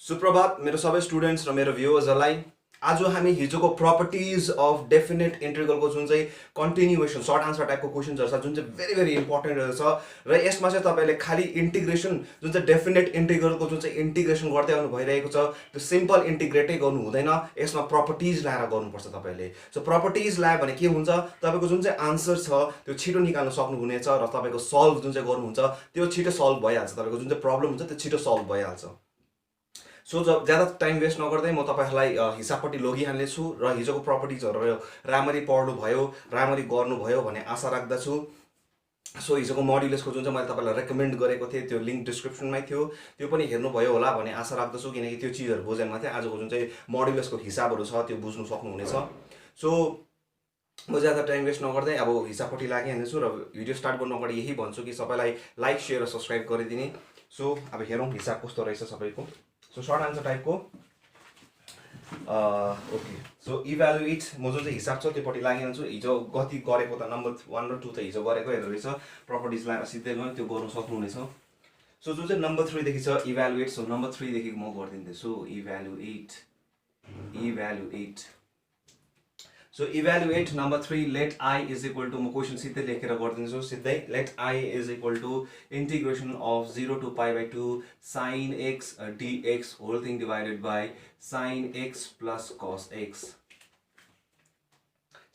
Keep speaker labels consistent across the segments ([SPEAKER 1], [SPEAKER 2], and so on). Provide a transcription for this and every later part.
[SPEAKER 1] सुप्रभात मेरो सबै स्टुडेन्ट्स र मेरो भ्युअर्सहरूलाई। आज हामी हिजोको प्रपर्टिज अफ डेफिनेट इन्टिग्रलको जुन चाहिँ कन्टिन्युएसन सर्ट आन्सर टाइपको क्वेसन्सहरू छ जुन चाहिँ भेरी भेरी इम्पोर्टेन्ट रहेछ र यसमा चाहिँ तपाईँले खालि इन्टिग्रेसन जुन चाहिँ डेफिनेट इन्टिग्रलको जुन चाहिँ इन्टिग्रेसन गर्दै आउनु भइरहेको छ त्यो सिम्पल इन्टिग्रेटै गर्नु हुँदैन, यसमा प्रपर्टिज ल्याएर गर्नुपर्छ तपाईँले। सो प्रपर्टिज ल्यायो भने के हुन्छ, तपाईँको जुन चाहिँ आन्सर छ त्यो छिटो निकाल्न सक्नुहुनेछ र तपाईँको सल्भ जुन चाहिँ गर्नुहुन्छ त्यो छिटो सल्भ भइहाल्छ, तपाईँको जुन चाहिँ प्रब्लम हुन्छ त्यो छिटो सल्भ भइहाल्छ। सो जब ज्यादा टाइम वेस्ट नगर्दै म तपाईँहरूलाई हिसाबपट्टि लगिहाल्नेछु र हिजोको प्रपर्टिजहरू राम्ररी पढ्नुभयो, राम्ररी गर्नुभयो भन्ने आशा राख्दछु। सो हिजोको मोड्युलसको जुन चाहिँ मैले तपाईँलाई रेकमेन्ड गरेको थिएँ त्यो लिङ्क डिस्क्रिप्सनमै थियो, त्यो पनि हेर्नुभयो होला भन्ने आशा राख्दछु, किनकि त्यो चिजहरू बुझेन मात्रै आजको जुन चाहिँ मोड्युलसको हिसाबहरू छ त्यो बुझ्नु सक्नुहुनेछ। सो म ज्यादा टाइम वेस्ट नगर्दै अब हिसाबपट्टि लागिहाल्नेछु र भिडियो स्टार्ट गर्नु अगाडि यही भन्छु कि सबैलाई लाइक सेयर र सब्सक्राइब गरिदिने। सो अब हेरौँ हिसाब कस्तो रहेछ सबैको। सो सर्ट आन्सर टाइपको ओके। सो इभ्यालुएट म जुन चाहिँ हिसाब छ त्योपट्टि लागिहाल्छु। हिजो गति गरेको त नम्बर 1 र 2 त हिजो गरेको हेर्दो रहेछ, प्रपर्टिज लाएर सिधै गयो त्यो गर्नु सक्नुहुनेछ। सो जुन चाहिँ नम्बर 3 देखि छ इभ्यालुएट, सो नम्बर 3 देखि म गरिदिन्छु। Evaluate so evaluate number 3 let I is equal to, म क्वेसन सिधै लेखेर गरिदिन्छु सिधै। Let I is equal to integration of 0 to π/2 sin x dx whole thing divided by sin x plus cos x।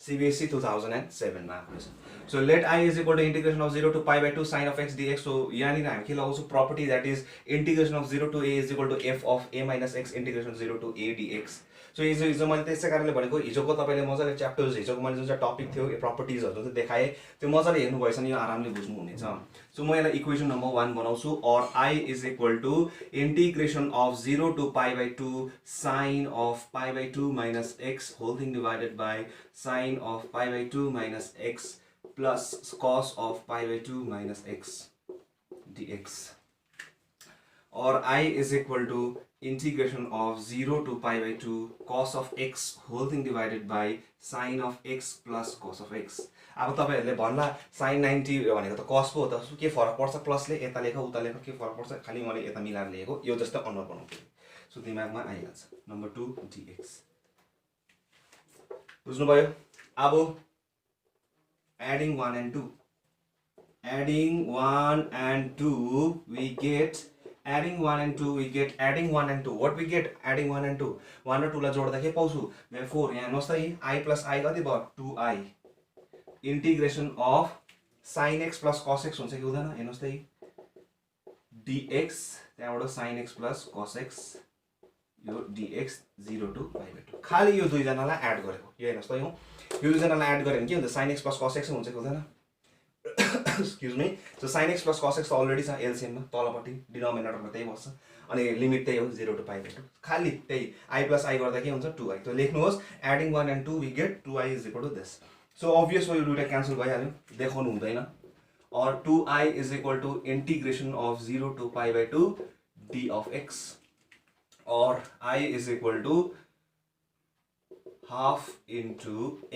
[SPEAKER 1] CBSE 2007 मा आएको छ। So let I is equal to integration of 0 to π/2 sin of x dx। So यहाँनिर हामी के लगाउँछौँ, property that is integration of 0 to a is equal to f of a minus x integration 0 to a dx। So हिजो मैले त्यसै कारणले भनेको हिजोको तपाईँले मजाले च्याप्टर्स हिजोको मैले जुन चाहिँ टपिक थियो यो प्रपर्टिजहरू जुन चाहिँ देखाएँ त्यो मजाले हेर्नुभएछ भने यो आरामले बुझ्नुहुनेछ। सो म यसलाई इक्वेसन नम्बर 1 बनाउँछु। और I is equal to integration of 0 to π/2 sine of π/2 minus x whole thing divided by sine of π/2 minus x plus cos of π/2 minus x dx। और I is equal to integration of 0 to π/2 cos of x whole thing divided by sin of x plus cos of x। अब तपाईहरुले भन्ला sin 90 भनेको त cos पो हो त, के फरक पर्छ, प्लसले यता लेख उता लेख के फरक पर्छ, खाली मैले यता मिलाएर लेखेको यो जस्तो अनुहार बनाउँछु। सो दिमागमा आइहाल्छ। नम्बर 2 dx बुझ्नुभयो। अब adding 1 and 2 we get adding 1 and 2 we get adding 1 and 2 what we get adding 1 and 2 1 र 2 लाई जोड्दा के पाउँछु म 4। यहाँ हेर्नुस् त i plus i कति भयो 2i integration of sin x plus cos x हुन्छ कि हुँदैन, हेर्नुस् त dx त्यहाँबाट sin x plus cos x यो dx 0 to π/2 खाली यो दुई जनालाई एड गरेको यो हेर्नुस् त यो दुई जनालाई एड गरे भने के हुन्छ sin x plus cos x हुन्छ कि हुँदैन। Excuse me. So sin x plus cos x त अलरेडी छ एलसीएम मा तलपट्टि डिनोमिनेटरमा त्यही बस्छ अनि लिमिट त्यही हो 0 to π/2 खाली त्यही i plus i गर्दा के हुन्छ 2i। त लेख्नुहोस् adding 1 and 2 we get 2i is equal to this। So obvious हो यो दुईटा क्यान्सल भइहाल्यो, देखाउनु हुँदैन। और 2i is equal to integration of 0 to π/2 d of x और i is equal to half into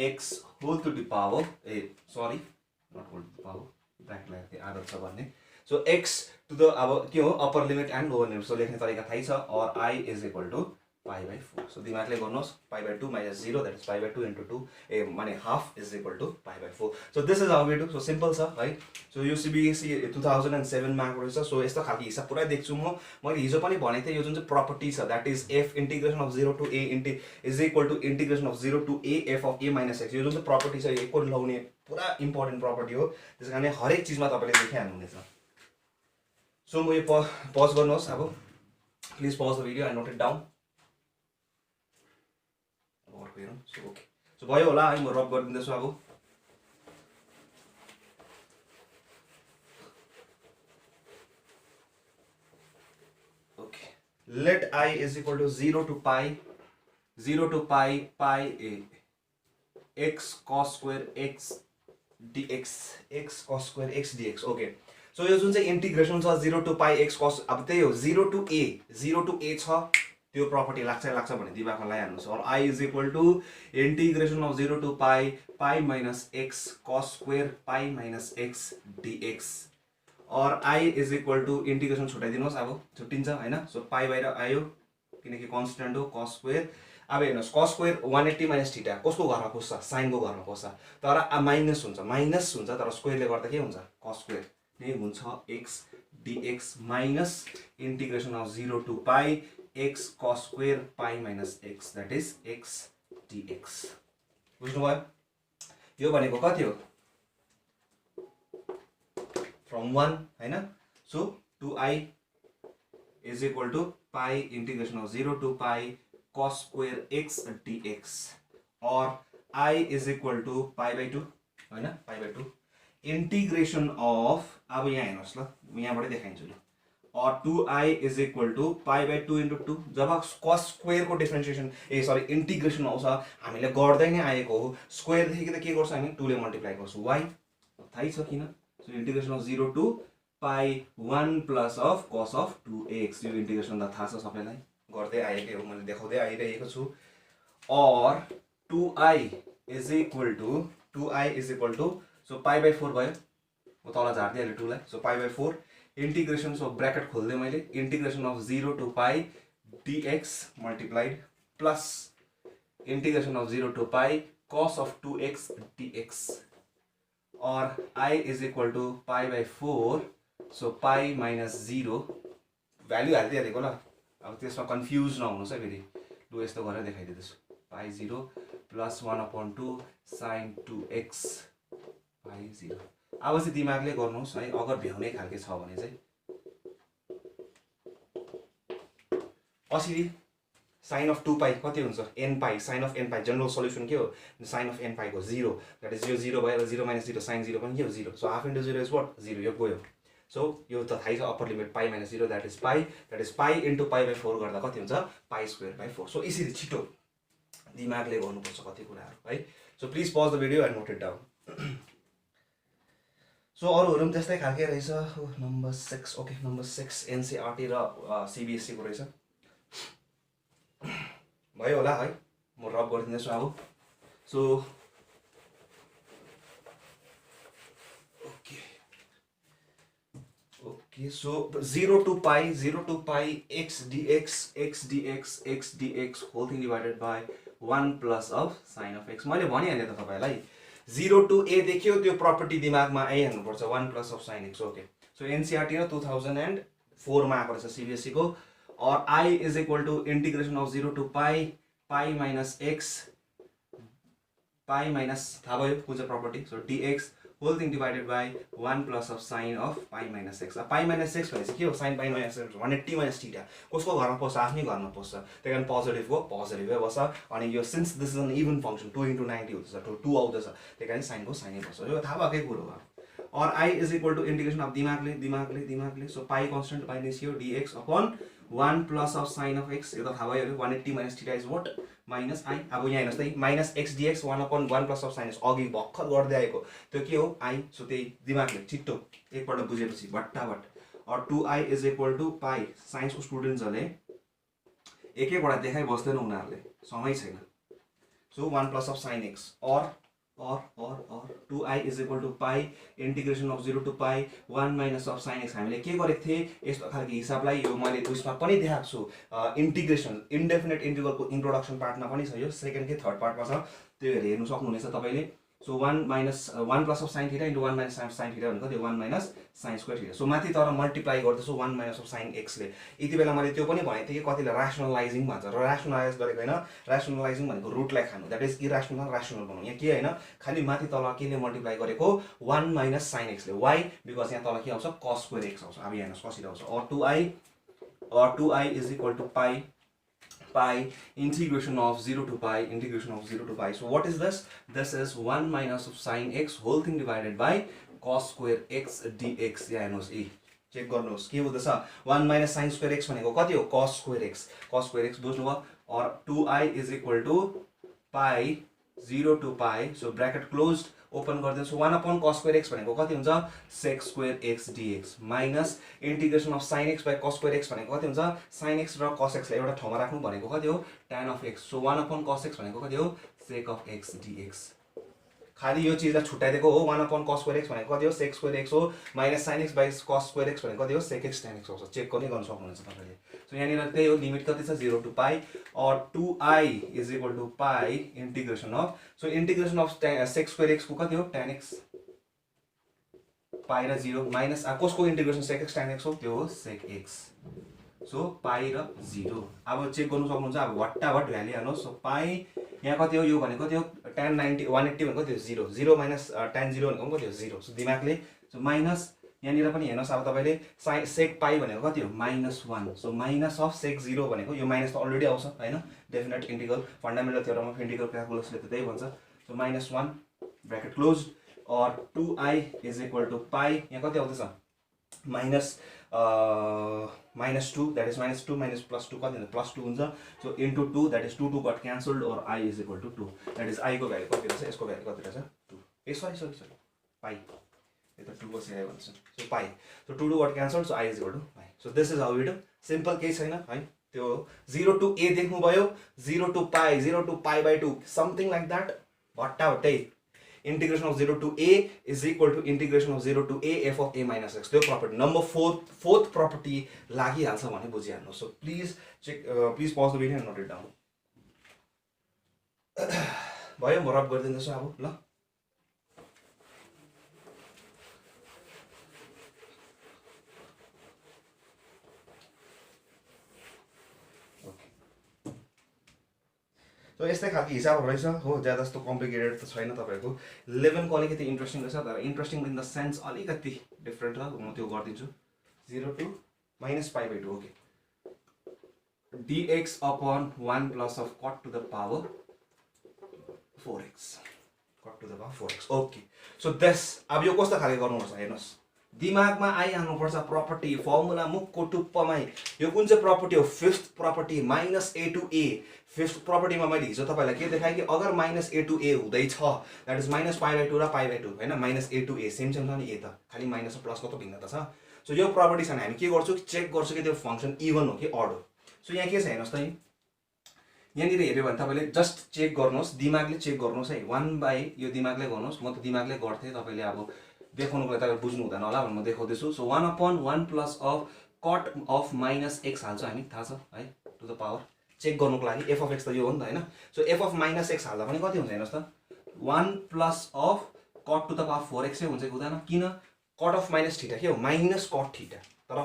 [SPEAKER 1] x whole to the power sorry not whole to the power bracket लगाएको आदत छ भन्ने। सो x टु द अब के हो upper limit and lower limit. So लेख्ने तरिका थाहै छ। और i is equal to π/4। So दिमागले गर्नुहोस् π/2 माइनस 0 दैट इज π/2 into 2 माने half is equal to π/4। So this is how we do. So simple छ है। सो यो CBSE 2007 मा आएको रहेछ। सो यस्तो खालको हिसाब पुरा देख्छु मैले हिजो पनि भनेको थिएँ यो जुन चाहिँ प्रपर्टी छ that is f integration of 0 to a is equal to integration of 0 to a f of a minus x। यो जुन चाहिँ प्रपर्टी छ यो कोड लाउने पुरा इम्पोर्टेन्ट प्रपर्टी हो, त्यसकारण हरेक चीजमा तपाईले देखिहाल्नुहुनेछ। सो म यो पज गर्नुहोस्। अब please pause the video and note it down. अर्को हेरौँ। So okay. सो भयो होला है, म रब गरिदिन्छु अब। Okay. Let i is equal to 0 to pi x cos square x dx x cos square x dx। Okay. So यो जुन चाहिँ इंटीग्रेशन छ 0 to pi x cos, अब त्यही हो 0 to a छ त्यो प्रपर्टी लाग्छ भने दिमागमा लगाइहाल्नुस्। और i is equal to integration of 0 to pi minus x cos square pi minus x dx। और i is equal to integration छुटाइदिनुहोस्, अब छुट्टिन्छ हैन। सो पाई बाहिर आयो किनकि कन्स्ट्यान्ट हो cos स्क्वायर। अब हेर्नुहोस् cos स्क्वायर 180 माइनस थीटा कसको घरमा पस्छ साइनको घरमा पस्छ तर माइनस हुन्छ तर स्क्वायरले गर्दा के हुन्छ cos स्क्वायर नै हुन्छ x dx minus integration of 0 to pi x cos square pi minus x that is x dx। बुझ्नुभयो यो भनेको कति हो from 1 हैन so 2i is equal to pi integration of 0 to pi cos square x dx or I is equal to pi by 2 हैन pi by 2 integration of अब यहाँ हेर्नुहोस् ल म यहाँबाट देखाइन्छु ल or 2i is equal to pi by 2 into 2 जब cos square को डिफरेन्सिएसन सरी इन्टिग्रेसन आउँछ हामीले गर्दै नै आएको हो स्क्वायर देखि त के गर्छ हामी 2 ले मल्टिप्लाई गर्छौं y थाहै छ किन so integration of 0 to pi 1 plus of cos of 2x यो इन्टिग्रेसन त थाहा छ सबैलाई गर्दै आएकै हो मैले देखाउँदै आइरहेको छु or 2i is equal to so pi by 4 भयो म तल झार्दै हाले 2 लाई so pi by 4 integration so bracket खोल्दै मैले integration of 0 to pi dx multiplied plus integration of 0 to pi cos of 2x dx or I is equal to pi by 4 so pi minus 0 value हाल्दै हालेको ल अब त्यसमा confuse नहुनुस् है फेरि लु यस्तो गरेर देखाइदिदैछु pi 0 plus 1/2 sin 2x pi 0 अब चाहिँ दिमागले गर्नुहोस् है अगर भ्याउने खालके छ भने चाहिँ असली sin of 2 pi कति हुन्छ n pi sin of n pi general solution के हो sin of n pi को 0 दैट इज यो 0 भयो 0 minus 0 sin 0 पनि के हो 0 so half into 0 is what 0 यो गयो सो यो त थाहै छ upper limit pi minus 0 that is pi into pi by 4 गर्दा कति हुन्छ pi square by 4 सो यसरी छिटो दिमागले गर्नुपर्छ कति कुराहरु है so please pause the video and note it down so अरूहरु पनि त्यस्तै खालके रहेछ नम्बर 6 ओके नम्बर 6 एनसीईआरटी र सीबीएसई को रहेछ भयो होला है म रब गरिदिन्छु अब so okay so 0 to pi x dx whole thing divided by 1 plus of sin of x मैले भनिहाले त तपाईलाई 0 to a देखियो त्यो प्रपर्टी दिमागमा आइहाल्नु पर्छ 1 plus of sin x okay so NCERT र 2004 मा आएको रहेछ सीबीएसई को और I is equal to integration of 0 to pi minus x pi minus थाहा भयो कुन चाहिँ property so dx whole thing divided by 1 plus of sin of pi minus x pi minus x भनेपछि के हो sin pi minus x 180 minus theta कसको घरमा पस्छ आफ्नै घरमा पस्छ त्यही कारण पोजिटिभ हो पोजिटिभै बस्छ अनि यो since this is an even function 2 into 90 हुँदैछ 2 आउँदैछ त्यही कारण sin को sin नै बस्छ यो थाहा भएकै कुरो हो और I is equal to integration of दिमागले so pi constant pi निस्क्यो dx upon 1 plus of sin of x यो त थाहा भयो 180 minus theta is what minus I अब यहाँ हेर्नुस् त minus x dx 1 upon 1 plus of sin x अघि भक्खर गर्दै आएको त्यो के हो I सो त्यही दिमागले छिट्टो एकपल्ट बुझेपछि भट्टाभट और 2i is equal to pi science को स्टुडेन्ट्सहरुले एक एकवटा देखाइ बस्दैन उनीहरुले समय छैन so 1 plus of sin x or 2i is equal to pi integration of 0 to pi 1 minus of sin x हामीले के गरेको थिए यस्तो खालको हिसाबलाई यो मैले उस्मा पनि देखाएको छु इन्टिग्रेसन इन्डेफिनेट इन्टिग्रल को इन्ट्रोडक्सन पार्टमा पनि छ यो सेकेन्ड के थर्ड पार्टमा छ त्यो हेर्नु सक्नुहुनेछ तपाईले so 1 minus 1 plus of sin theta into 1 minus sin theta भनेको त्यो 1 minus sin square theta so माथि तर मल्टिप्लाई गर्दैछु 1 minus of sin x ले यति बेला मैले त्यो पनि भनेको थिएँ कि कतिले र्याशनलाइजिङ भन्छ र र्याशनलाइज गरेको हैन र्याशनलाइजिङ भनेको रुटलाई खानु दैट इज इरेशनल र्याशनल बनाउनु यहाँ के हैन खाली माथि तल केले मल्टिप्लाई गरेको 1 minus sin x ले why बिकज यहाँ तल के आउँछ cos square x आउँछ अब यहाँ हेर्नुस् कसरी आउँछ or 2i is equal to pi integration of 0 to pi so what is this is 1 minus of sin x whole thing divided by cos square x dx यहाँ हेर्नुस् चेक गर्नुस् के हुँदैछ 1 minus sin square x भनेको कति हो cos square x बुझ्नुभयो और 2i is equal to pi 0 to pi so bracket closed open गर्दैछु 1 upon cos square x भनेको कति हुन्छ sec square x dx minus integration of sin x by cos square x भनेको कति हुन्छ sin x र cos x लाई एउटा ठाउँमा राख्नु भनेको कति हो tan of x so 1 upon cos x भनेको कति हो sec of x dx खालि यो चिजलाई छुट्याइदिएको हो 1/cos² भनेको कति हो sec² हो minus sin x by cos² भनेको कति हो sec x tan x आउँछ चेक पनि गर्न सक्नुहुन्छ तपाईँले सो यहाँनिर त्यही हो लिमिट कति छ 0 to pi और 2i is equal to pie integration of so integration of sec² x को कति हो tan x पाई र 0 माइनस कसको integration sec x tan x हो त्यो हो sec x सो पाई र 0 अब चेक गर्नु सक्नुहुन्छ अब व्हाटएभर भ्यालु हाल्नुहोस् सो पाई यहाँ कति हो यो भनेको कति हो tan 90 180 भनेको कति हो 0 0 माइनस tan 0 भनेको कति हो 0 सो दिमागले सो माइनस यहाँनिर पनि हेर्नुहोस् अब तपाईँले सेक पाई भनेको कति हो -1 सो माइनस अफ सेक 0 भनेको यो माइनस त अलरेडी आउँछ हैन definite integral fundamental theorem of integral क्याल्कुलसले त त्यही भन्छ सो -1 ब्र्याकेट क्लोज और 2i इज इक्वल टु पाई यहाँ कति आउँदैछ -2 that is -2 minus +2 कति हुन्छ +2 हुन्छ so into 2 that is 2 got cancelled और i is equal to 2 that is i को भ्यालु कति रहेछ यसको भ्यालु कति रहेछ 2 ए सरी पाई यो त 2 बसी आयो भन्छ so pi so 2 got cancelled so i is equal to pi so this is how it simple केही छैन है त्यो 0 to a देख्नु भयो 0 to pi by 2 something like that भट्टाभट्टै integration of 0 to a is equal to integration of 0 to a f of a minus x त्यो property number fourth property लागिहाल्छ भने बुझिहाल्नु so please check please pause the video and note it down भयो म rub गरिदिन्छु अब ल so यस्तै खालको हिसाबहरू रहेछ हो ज्यादा जस्तो कम्प्लिकेटेड त छैन तपाईँको 11 को अलिकति इन्ट्रेस्टिङ रहेछ तर इन्ट्रेस्टिङ इन द सेन्स अलिकति डिफ्रेन्ट छ म त्यो गरिदिन्छु 0 to -π/2 okay dx upon 1 plus of cot to the power 4x cot to the power 4x okay so this अब यो कस्तो खाले गर्नुपर्छ हेर्नुहोस् दिमागमा आइहाल्नुपर्छ प्रपर्टी फर्मुला मुखको टुप्पमै यो कुन चाहिँ प्रपर्टी हो fifth property -a to a fifth प्रपर्टीमा मैले हिजो तपाईँलाई के देखाएँ कि अगर -a to a हुँदैछ द्याट इज -π/2 र π/2 हैन -a to a सेम छ नि a त खालि माइनस र प्लसको त भिन्नता छ सो यो प्रपर्टी छ भने हामी के गर्छौँ चेक गर्छौँ कि त्यो फंक्सन इभन हो कि अड हो सो यहाँ के छ हेर्नुहोस् त यहाँनिर हेर्यो भने तपाईँले जस्ट चेक गर्नुहोस् दिमागले चेक गर्नुहोस् है 1 यो दिमागले गर्नुहोस् म त दिमागले गर्थेँ तपाईँले अब देखाउनुको लागि तपाईले बुझ्नु हुँदैन होला भनेर म देखाउँदैछु so 1/1 plus of cut of -x हाल्छ हामी थाहा छ है टु द पावर चेक गर्नुको लागि f of x त यो हो नि त हैन सो f of -x हाल्दा पनि कति हुन्छ हेर्नुहोस् त 1 plus of cut to the power 4x हुन्छ कि हुँदैन किन कट अफ माइनस थीटा के हो माइनस कट थीटा तर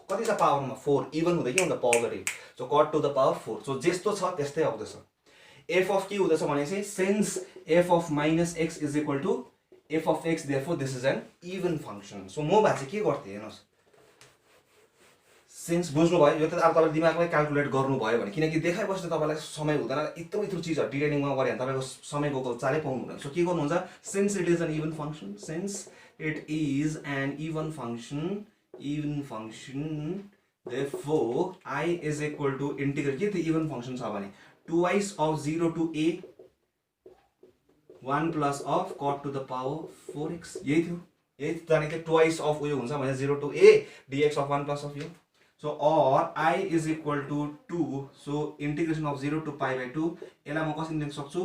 [SPEAKER 1] कति छ पावरमा 4 इभन हुँदै के हुन्छ positive so cut to the power 4 so जस्तो छ त्यस्तै आउँदैछ f अफ के हुँदैछ भनेपछि since f of -x is equal to f of x therefore this is an even function so म भए चाहिँ के गर्थे हेर्नुस् सिन्स बुझ्नु भयो यो त अब तपाईले दिमागमै क्याल्कुलेट गर्नु भयो भने किनकि देखाइबस्नु तपाईलाई समय हुँदैन यत्रो चिजहरु डिटेलिङमा गरे भने तपाईको समय गएको चालै पाउनु हुँदैन सो के गर्नुहुन्छ since it is an even function since it is an even function therefore I is equal to integral के त इभन फंक्शन छ भने twice of 0 to a 1 plus of cot to the power 4x यही थियो यही जाने के twice of उयो हुन्छ भने 0 to a dx of 1 plus of यो so or I is equal to 2 so integration of 0 to pi/2 यसलाई म कसरी लेख्न सक्छु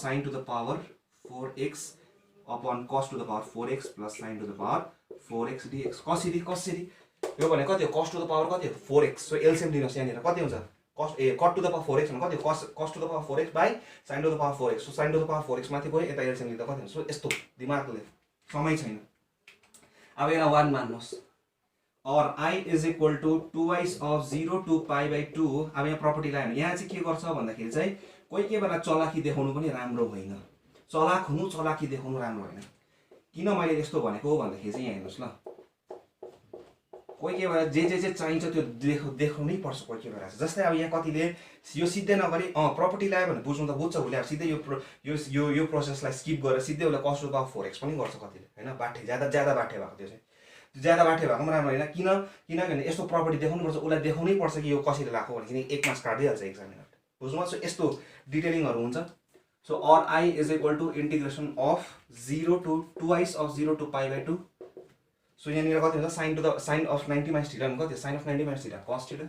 [SPEAKER 1] sin to the power 4x upon cos to the power 4x plus sin to the power 4x dx कसरी यो भने कति हो cos to the power कति हो 4x so एलसीएम लिनुस् यहाँनिर कति हुन्छ cos to the power 4x भने कति cos to the power 4x by sin to the power 4x so sin to the power 4x माथि गयो यता एलसीएम लिँदा कति हुन्छ सो यस्तो दिमागले समय छैन अब यहाँ 1 मान्नुस् और I is equal to twice of 0 to pi/2 अब यहाँ प्रपर्टी लाइन यहाँ चाहिँ के गर्छ भन्दाखेरि चाहिँ कोही बेला चलाखी देखाउनु पनि राम्रो होइन चलाक हुनु चलाखी देखाउनु राम्रो होइन किन मैले यस्तो भनेको भन्दाखेरि चाहिँ यहाँ हेर्नुस् ल कोही बेला जे चाहिन्छ त्यो देखाउनै पर्छ कोही बेला जस्तै अब यहाँ कतिले यो सिधै नगरी प्रपर्टी ल्यायो भने बुझ्नु त बुझ्छ उसले अब सिधै यो प्रोसेसलाई स्किप गरेर सिधै उसले cos to the power 4x पनि गर्छ कतिले हैन बाठे ज्यादा बाठे भएको त्यो चाहिँ ज्यादा बाठे भएको पनि राम्रो हैन किनभने यस्तो प्रपर्टी देखाउनु पर्छ उसलाई देखाउनै पर्छ कि यो कसरी लाग्यो भने किन एक मार्क्स काटिहाल्छ एक्जामिनरले बुझ्नुमा सो यस्तो डिटेलिङहरु हुन्छ सो और I is equal to integration of 0 to twice of 0 to pi/2 so यहाँनिर कति हुन्छ sin of 90 minus theta कति sin of 90 minus theta cos theta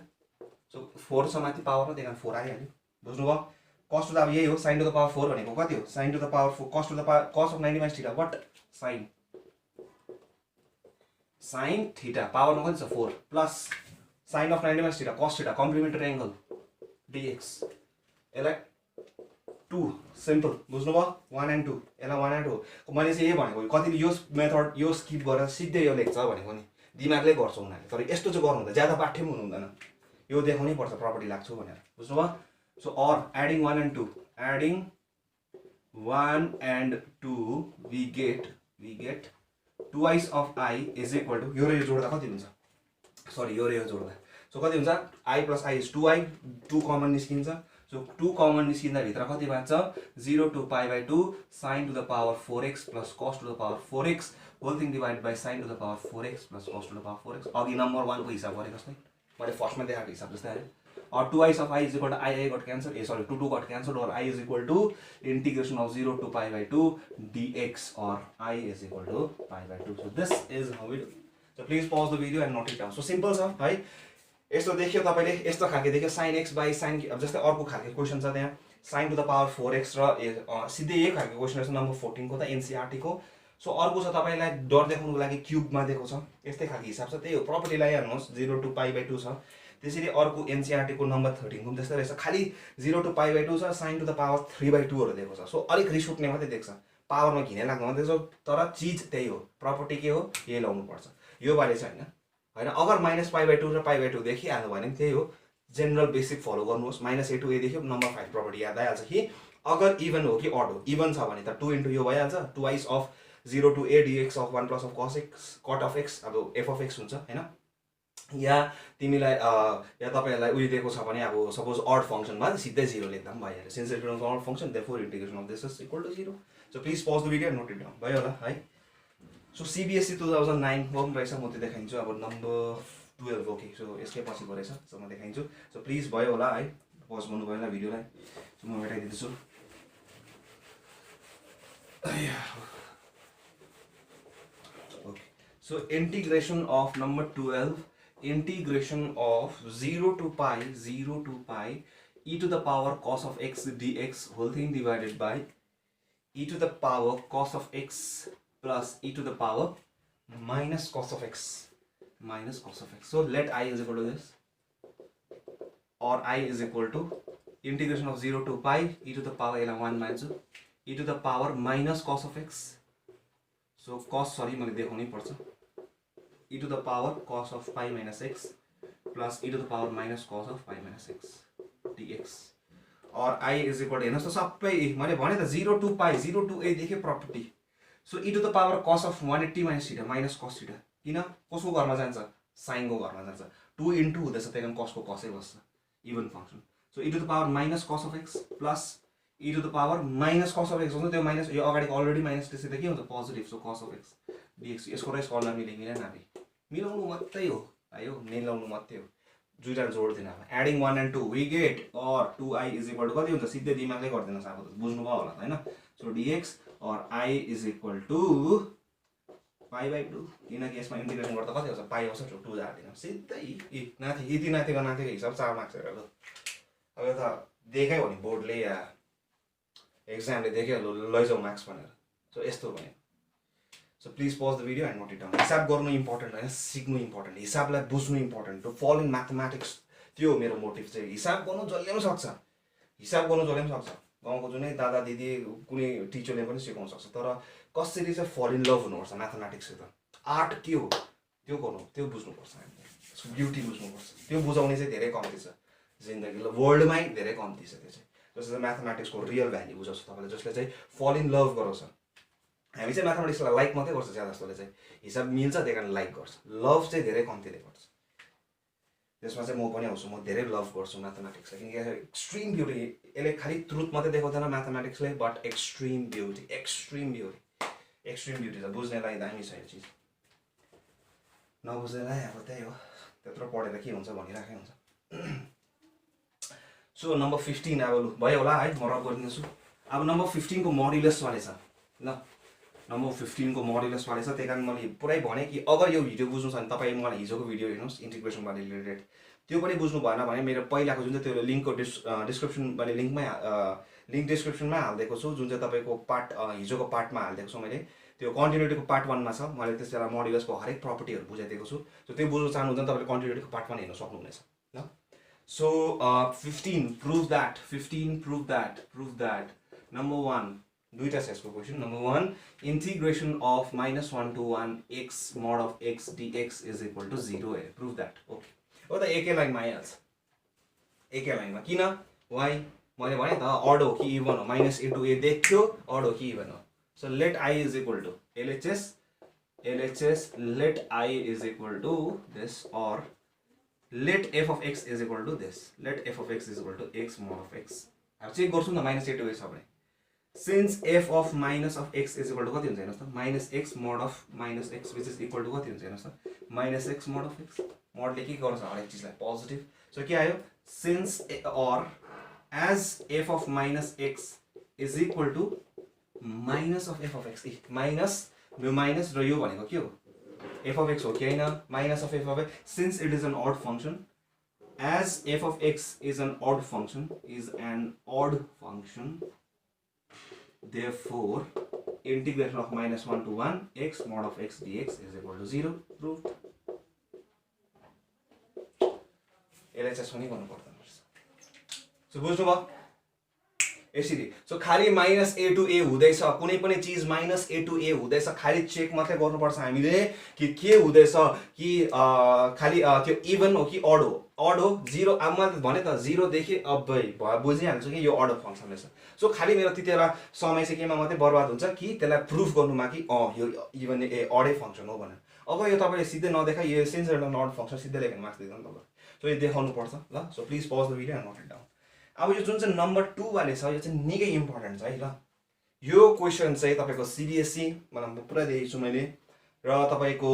[SPEAKER 1] so 4 छ माथि पावर र त्यही कारण 4 आइहाल्यो बुझ्नुभयो cos to the अब यही हो sin to the power 4 भनेको कति हो sin to the power 4 cos to the power cos of 90 minus theta what sin theta power मा कति छ 4 plus sin of 90 minus theta cos theta complementary angle dx यसलाई 2 सिम्पल बुझ्नुभयो 1 and 2 यसलाई 1 and 2 मैले चाहिँ यही भनेको कतिले यो मेथड यो स्किप गरेर सिधै यो लेख्छ भनेको नि दिमागले गर्छ उनीहरूले तर यस्तो चाहिँ गर्नु हुँदैन ज्यादा पाठ्य पनि हुनु हुँदैन यो देखाउनै पर्छ प्रपर्टी लाग्छु भनेर बुझ्नुभयो so or adding 1 and 2 adding 1 and 2 we get twice of I is equal to यो र यो जोड्दा कति हुन्छ सरी यो र यो जोड्दा सो कति हुन्छ I plus I is 2I 2 common निस्किन्छ सो 2 कमन निस्किँदा भित्र कति बाँच्छ 0 to pi by 2 sin to the power 4x plus cos to the power 4x whole thing divided by sin to the power 4x plus cos to the power 4x अघि number 1 को हिसाब गरेको जस्तै मैले फर्स्टमा देखाएको हिसाब जस्तै आयो or twice of I is equal to I got cancelled sorry 2 got cancelled or I is equal to integration of 0 to pi by 2 dx or I is equal to pi by 2 so this is how we do so please pause the video and note it down so simple छ है यस्तो देखियो तपाईले यस्तो खालके देखियो sin x by sin अब जस्तै अर्को खालके क्वेशन छ त्यहाँ sin to the power 4x र सिधै यही खालके क्वेशन रहेछ नम्बर 14 को त एनसीईआरटी को सो अर्को छ तपाईलाई डर देखाउनको लागि क्यूबमा दिएको छ यस्तै खालके हिसाब छ त्यही हो प्रपर्टी लगाइहाल्नुहोस् 0 to pi by 2 छ त्यसैले अर्को एनसीईआरटी को नम्बर 13 को पनि त्यस्तै रहेछ खाली 0 to pi by 2 छ sin to the power 3 by 2 हरु दिएको छ सो अलिक रिस उठ्ने मात्रै देख्छ पावरमा घिने लाग्नु मात्रै छ तर चीज त्यही हो प्रपर्टी के हो यही लाउनु पर्छ यो बारे चाहिँ हैन अगर माइनस पाई बाई 2 र पाई बाई 2 देखिहाल्नु भने त्यही हो जेनरल बेसिक फलो गर्नुहोस् माइनस a to a देखियो नम्बर 5 प्रपर्टी याद आइहाल्छ कि अगर इभन हो कि अड हो इभन छ भने त 2 into यो भइहाल्छ twice of 0 to a dx of 1 plus of cos x cot of x अब f of x हुन्छ हैन या तिमीलाई या तपाईहरुलाई उयो दिएको छ भने अब सपोज अड फंक्सनमा सिधै 0 लेख्दा पनि भइहाल्छ since it is odd function therefore integration of this is equal to 0 so please pause the video and note it down भयो होला है सो सीबीएसई 2009 को पनि रहेछ म त्यो देखाइन्छु अब नम्बर 12 ओके सो यसकै पछिको रहेछ सो म देखाइन्छु सो प्लिज भयो होला है पज गर्नु भयो होला भिडियोलाई सो म मेटाइदिन्छु okay so integration of number 12 integration of 0 to pi e to the power cos of x dx whole thing divided by e to the power cos of x plus e to the power minus cos of x so let I is equal to this or I is equal to integration of 0 to pi e to the power 1 minus e to the power minus cos of x so cos sorry मैले देखाउनै पर्छ e to the power cos of pi minus x plus e to the power minus cos of pi minus x dx or I is equal to हेर्नुस् त सबै मैले भने त 0 to pi 0 to a देखे property so e to the power cos of 180 minus theta minus cos theta किन कसको घरमा जान्छ sin को घरमा जान्छ 2 into हुँदैछ त्यही कारण cos को cos नै बस्छ even function so e to the power minus cos of x plus e to the power minus cos of x हुन्छ त्यो माइनस यो अगाडिको अलरेडी माइनस त्यसै त के हुन्छ positive so cos of x dx यसको र यसको अलना मिलेन नाबी मिलाउनु मात्रै हो आयो मिलाउनु मात्रै हो दुईटा जोड्दिन अब adding 1 and 2 we get or 2i is equal to कति हुन्छ सिधै दिमागले गर्दिनुस् अब बुझ्नु भयो होला हैन so dx or I is equal to pi by 2 किनकि यसमा इन्टिग्रेसन गर्दा कति आउँछ पाइ आउँछ 2 झार्दिनु सिधै नाथेको हिसाब 4 मार्क्स हेर ल अब यो त देखाइ हो नि बोर्डले या एक्जामले देख्यो लैजाऊ मार्क्स भनेर सो यस्तो भयो so please pause the video and note it down हिसाब गर्नु इम्पोर्टेन्ट हैन सिक्नु इम्पोर्टेन्ट हिसाबलाई बुझ्नु important to fall in mathematics त्यो हो मेरो मोटिभ चाहिँ हिसाब गर्नु जसले पनि सक्छ गाउँको जुनै दादा दिदी कुनै टिचरले पनि सिकाउन सक्छ तर कसरी चाहिँ फल इन लभ हुनुपर्छ म्याथमेटिक्ससित आर्ट के हो त्यो गर्नु त्यो बुझ्नुपर्छ हामीले ब्युटी बुझ्नुपर्छ त्यो बुझाउने चाहिँ धेरै कम्ती छ जिन्दगीले वर्ल्डमै धेरै कम्ती छ त्यो चाहिँ जसले म्याथमेटिक्सको रियल भ्याल्यु बुझाउँछ तपाईँले जसले चाहिँ फल इन लभ गराउँछ हामी चाहिँ म्याथमेटिक्सलाई लाइक मात्रै गर्छ ज्यादा जस्तोले चाहिँ हिसाब मिल्छ त्यही कारण लाइक गर्छ लभ चाहिँ धेरै कम्तीले गर्छ त्यसमा चाहिँ म पनि आउँछु म धेरै लभ गर्छु म्याथमेटिक्सलाई किनकि एक्सट्रिम ब्युटी यसले खालि ट्रुथ मात्रै देखाउँदैन म्याथमेटिक्सले बट एक्सट्रिम ब्युटी छ बुझ्नेलाई दामी छ यो चिज नबुझ्नेलाई अब त्यही हो त्यत्रो पढेर के हुन्छ भनिराखेको हुन्छ सो नम्बर 15 अब भयो होला है म रब गरिदिन्छु अब नम्बर 15 को मोडुलस वाले छ ल नम्बर 15 को मोडुलस वाले छ। त्यही कारण मैले पुरै भने कि अगर यो भिडियो बुझ्नु छ भने तपाईँ मलाई हिजोको भिडियो हेर्नुहोस् इन्टिग्रेसन वाले रिलेटेड, त्यो पनि बुझ्नु भएन भने मेरो पहिलाको जुन चाहिँ त्यो लिङ्कको डिस्क्रिप्सन मैले लिङ्क डिस्क्रिप्सनमै हालिदिएको छु, जुन चाहिँ तपाईँको पार्ट हिजोको पार्टमा हालिदिएको छु मैले। त्यो कन्टिन्युटीको पार्ट 1 मा छ, मैले त्यसलाई मोडुलसको हरेक प्रपर्टीहरू बुझाइदिएको छु। सो त्यो बुझ्नु चाहनुहुन्छ भने तपाईँले कन्टिन्युटीको पार्ट 1 हेर्न सक्नुहुनेछ ल। सो 15 प्रुभ द्याट नम्बर 1 दुईटा छ यसको question. Number 1 integration of -1 to 1 x mod of x dx is equal to 0 है। Prove that. ओके, हो त एकै लाइनमा आइहाल्छ, एकै लाइनमा। किन वाइ मैले भने त अड हो कि इभन हो, -a to a देख्यो, अड हो कि इभन हो। So let i is equal to LHS let i is equal to this, or let f of x is equal to this. Let f of x is equal to x mod of x. अब check गर्छौँ न -a to a छ भने, since f of minus of x is equal to कति हुन्छ हेर्नुहोस् त, -x mod of -x which is equal to कति हुन्छ हेर्नुहोस् त, -x mod of x। मोडले के गर्छ हरेक चिजलाई पोजिटिभ। सो के आयो, since or as f of -x is equal to minus of f of x, minus यो माइनस र यो भनेको के हो, f of x हो कि हैन, minus of f of x, since it is an odd function, as f of x is an odd function, therefore integration of -1 to 1 x mod of x dx is equal to 0. Proved. LHS पनि गर्नु पर्दैन रहेछ। So बुझ्नु भयो यसरी। So खाली -a to a हुँदैछ, कुनै पनि चिज -a to a हुँदैछ, खाली चेक मात्रै गर्नुपर्छ हामीले कि के हुँदैछ, कि खाली त्यो इभन हो कि अड हो। अड हो 0, अब मैले भने त 0 देखि अब बुझिहाल्छु कि यो अड फङ्सन रहेछ। सो खाली मेरो त्यति बेला समय चाहिँ केमा मात्रै बर्बाद हुन्छ कि त्यसलाई प्रुफ गर्नुमा कि यो इभन अडै फङ्सन हो भनेर। अब यो तपाईँले सिधै नदेखाइ यो since it is odd function सिधै लेख्न मार्क्स दिँदैन तपाईँ। सो यो देखाउनु पर्छ ल। So please pause the video and note it down. अब यो जुन चाहिँ नम्बर 2 वाले छ यो चाहिँ निकै इम्पोर्टेन्ट छ है ल। यो क्वेसन चाहिँ तपाईँको CBSE मतलब पुरा देखेको छु मैले, र तपाईँको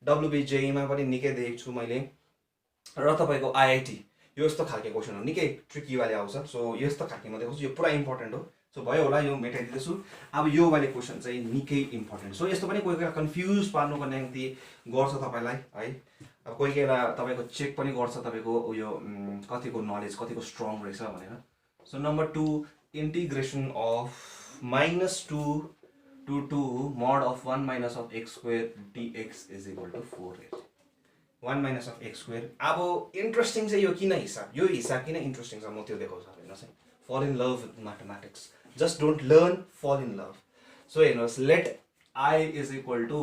[SPEAKER 1] WBJE मा पनि निकै देखेको छु मैले, र तपाईँको IIT यो यस्तो खालको क्वेसन हो, निकै ट्रिकी वाले आउँछ। सो यस्तो खालको म देखाउँछु, यो पुरा इम्पोर्टेन्ट हो। सो भयो होला, यो मेटाइदिँदैछु। अब यो वाले क्वेसन चाहिँ निकै इम्पोर्टेन्ट। सो यस्तो पनि कोही कोही कन्फ्युज पार्नुको निम्ति गर्छ तपाईँलाई है। अब कोही कोही बेला तपाईँको चेक पनि गर्छ तपाईँको यो कतिको नलेज कतिको स्ट्रङ रहेछ भनेर। So number 2 integration of -2 to 2 mod of 1 minus of x square dx is equal to 4 1 minus of x square। अब इन्ट्रेस्टिङ चाहिँ यो किन हिसाब, यो हिसाब किन इन्ट्रेस्टिङ छ म त्यो देखाउँछु हेर्नुहोस् है। Fall in love with mathematics, just don't learn, fall in love. So हेर्नुहोस्, let i is equal to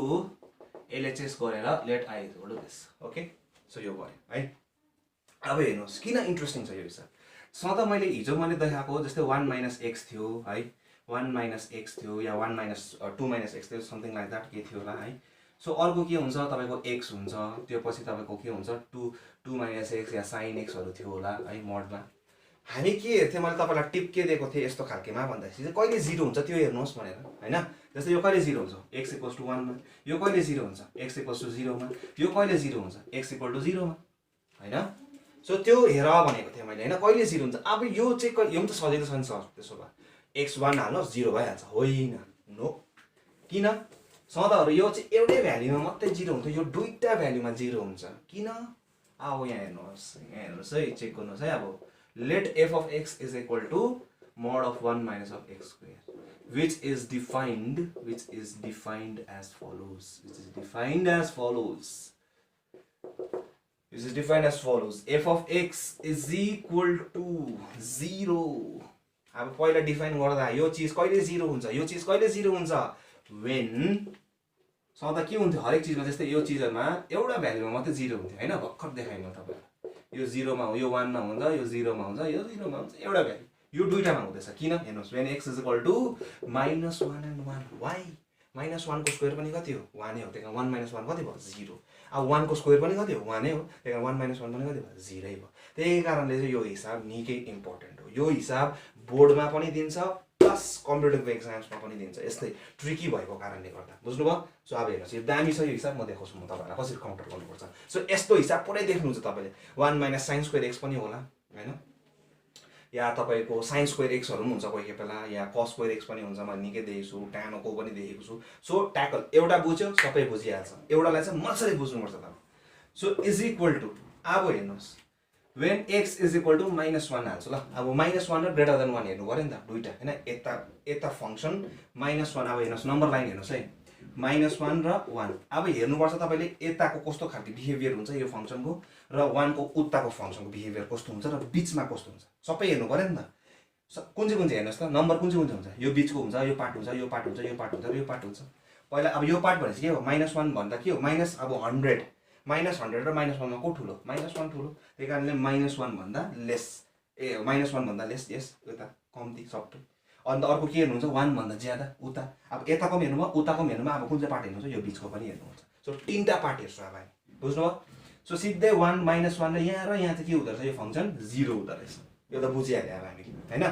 [SPEAKER 1] LHS गरेर let i is equal to this. Okay, so यो भयो है। अब हेर्नुहोस् किन इन्ट्रेस्टिङ छ यो हिसाब। सधैँ मैले हिजो मैले देखाएको जस्तै 1 minus x थियो है, 1 minus x थियो या 1 minus 2 minus x थियो, समथिङ लाइक द्याट के थियो होला है। सो अर्को के हुन्छ तपाईँको x हुन्छ, त्यो पछि तपाईँको के हुन्छ 2 minus x या sin x हरू थियो होला है मोडमा। हामी के हेर्थ्यौँ, मैले तपाईँलाई टिप के दिएको थिएँ यस्तो खालकेमा भन्दाखेरि चाहिँ कहिले 0 हुन्छ त्यो हेर्नुहोस् भनेर हैन। जस्तै यो कहिले 0 हुन्छ, x = 1 मा, यो कहिले 0 हुन्छ, x = 0 मा, यो कहिले 0 हुन्छ, x = 0 मा हैन। सो त्यो हेर भनेको थिएँ मैले हैन, कहिले 0 हुन्छ। अब यो चाहिँ यो पनि त सजिलो छ नि सर, त्यसो भए x1 हाल्नुहोस् 0 भइहाल्छ, होइन, नो। किन सधैँ यो चाहिँ एउटै भ्याल्युमा मात्रै 0 हुन्छ, यो दुईटा भ्याल्युमा 0 हुन्छ किन। अब यहाँ हेर्नुहोस् है, चेक गर्नुहोस् है। अब let f of x is equal to mod of 1 minus of x square, which is defined as follows, f of x is equal to 0। अब पहिला डिफाइन गर्दा यो चीज कहिले 0 हुन्छ, यो चीज कहिले 0 हुन्छ, when सधैँ के हुन्थ्यो हरेक चीजमा, जस्तै यो चीजहरुमा एउटा भ्यालुमा मात्रै 0 हुन्थ्यो हैन। भर्खर देखाएँ म तपाईलाई, यो 0 मा हो, यो 1 मा हुन्छ, यो 0 मा हुन्छ, यो 0 मा हुन्छ, एउटा भ्यालु यो दुईटामा हुँदैछ। किन हेर्नुहोस्, when x is equal to -1 and 1, why -1 को स्क्वायर पनि कति हो, 1 हो, त्यही 1 - 1 कति भयो, 0। अब 1 को स्क्वायर पनि कति हो, 1 हो, त्यही 1 - 1 पनि कति भयो, 0 भयो। त्यही कारणले चाहिँ यो हिसाब निकै इम्पोर्टेन्ट हो। यो हिसाब बोर्डमा पनि दिन्छ प्लस कम्पिटिटिभ एक्जाम्समा पनि दिन्छ, यस्तै ट्रिकी भएको कारणले गर्दा। बुझ्नुभयो। सो अब हेर्नुहोस्, यो दामी छ यो हिसाब, म देखाउँछु म तपाईहरुलाई कसरी काउन्टर गर्नुपर्छ। सो यस्तो हिसाब पुरै देख्नुहुन्छ तपाईले, 1 - sin² x पनि होला हैन, या तपाईँको साइन स्क्वायर एक्सहरू पनि हुन्छ कोही कोही बेला, या कस स्क्वायर एक्स पनि हुन्छ, मैले निकै देखेको छु, ट्यानको पनि देखेको छु। सो ट्याकल एउटा बुझ्यो सबै बुझिहाल्छ, एउटालाई चाहिँ मजाले बुझ्नुपर्छ तपाईँ। सो इज इक्वल टु, अब हेर्नुहोस् when x is equal to -1 हाल्छु ल। अब -1 र ग्रेटर देन 1 हेर्नु पऱ्यो नि त दुईवटा होइन, यता फङ्सन -1। अब हेर्नुहोस् नम्बर लाइन हेर्नुहोस् है, -1 र 1। अब हेर्नुपर्छ तपाईँले यताको कस्तो खालको बिहेभियर हुन्छ यो फङ्सनको र 1 को उताको फङ्सनको बिहेभियर कस्तो हुन्छ र बिचमा कस्तो हुन्छ, सबै हेर्नु पऱ्यो नि त। कुन चाहिँ हेर्नुहोस् त, नम्बर कुन चाहिँ हुन्छ, यो बिचको हुन्छ, यो पार्ट हुन्छ, यो पार्ट हुन्छ, यो पार्ट हुन्छ र यो पार्ट हुन्छ। पहिला अब यो पार्ट भनेपछि के हो, -1 भन्दा के हो, माइनस अब 100, -100 र -1 मा को ठुलो, -1 ठुलो, त्यही कारणले -1 भन्दा लेस, -1 भन्दा लेस, यस यता कम्ती सबै। अन्त अर्को के हेर्नुहुन्छ, 1 भन्दा ज्यादा उता। अब यताको पनि हेर्नुभयो उताको पनि हेर्नुभयो, अब कुन चाहिँ पार्ट हेर्नुहुन्छ, यो बिचको पनि हेर्नुहुन्छ। सो तीनटा पार्ट हेर्छु अब हामी, बुझ्नुभयो। सो सिधै 1 -1 र यहाँ चाहिँ के हुँदो रहेछ, यो फङ्सन 0 हुँदो रहेछ, यो त बुझिहाल्यो अब हामी होइन।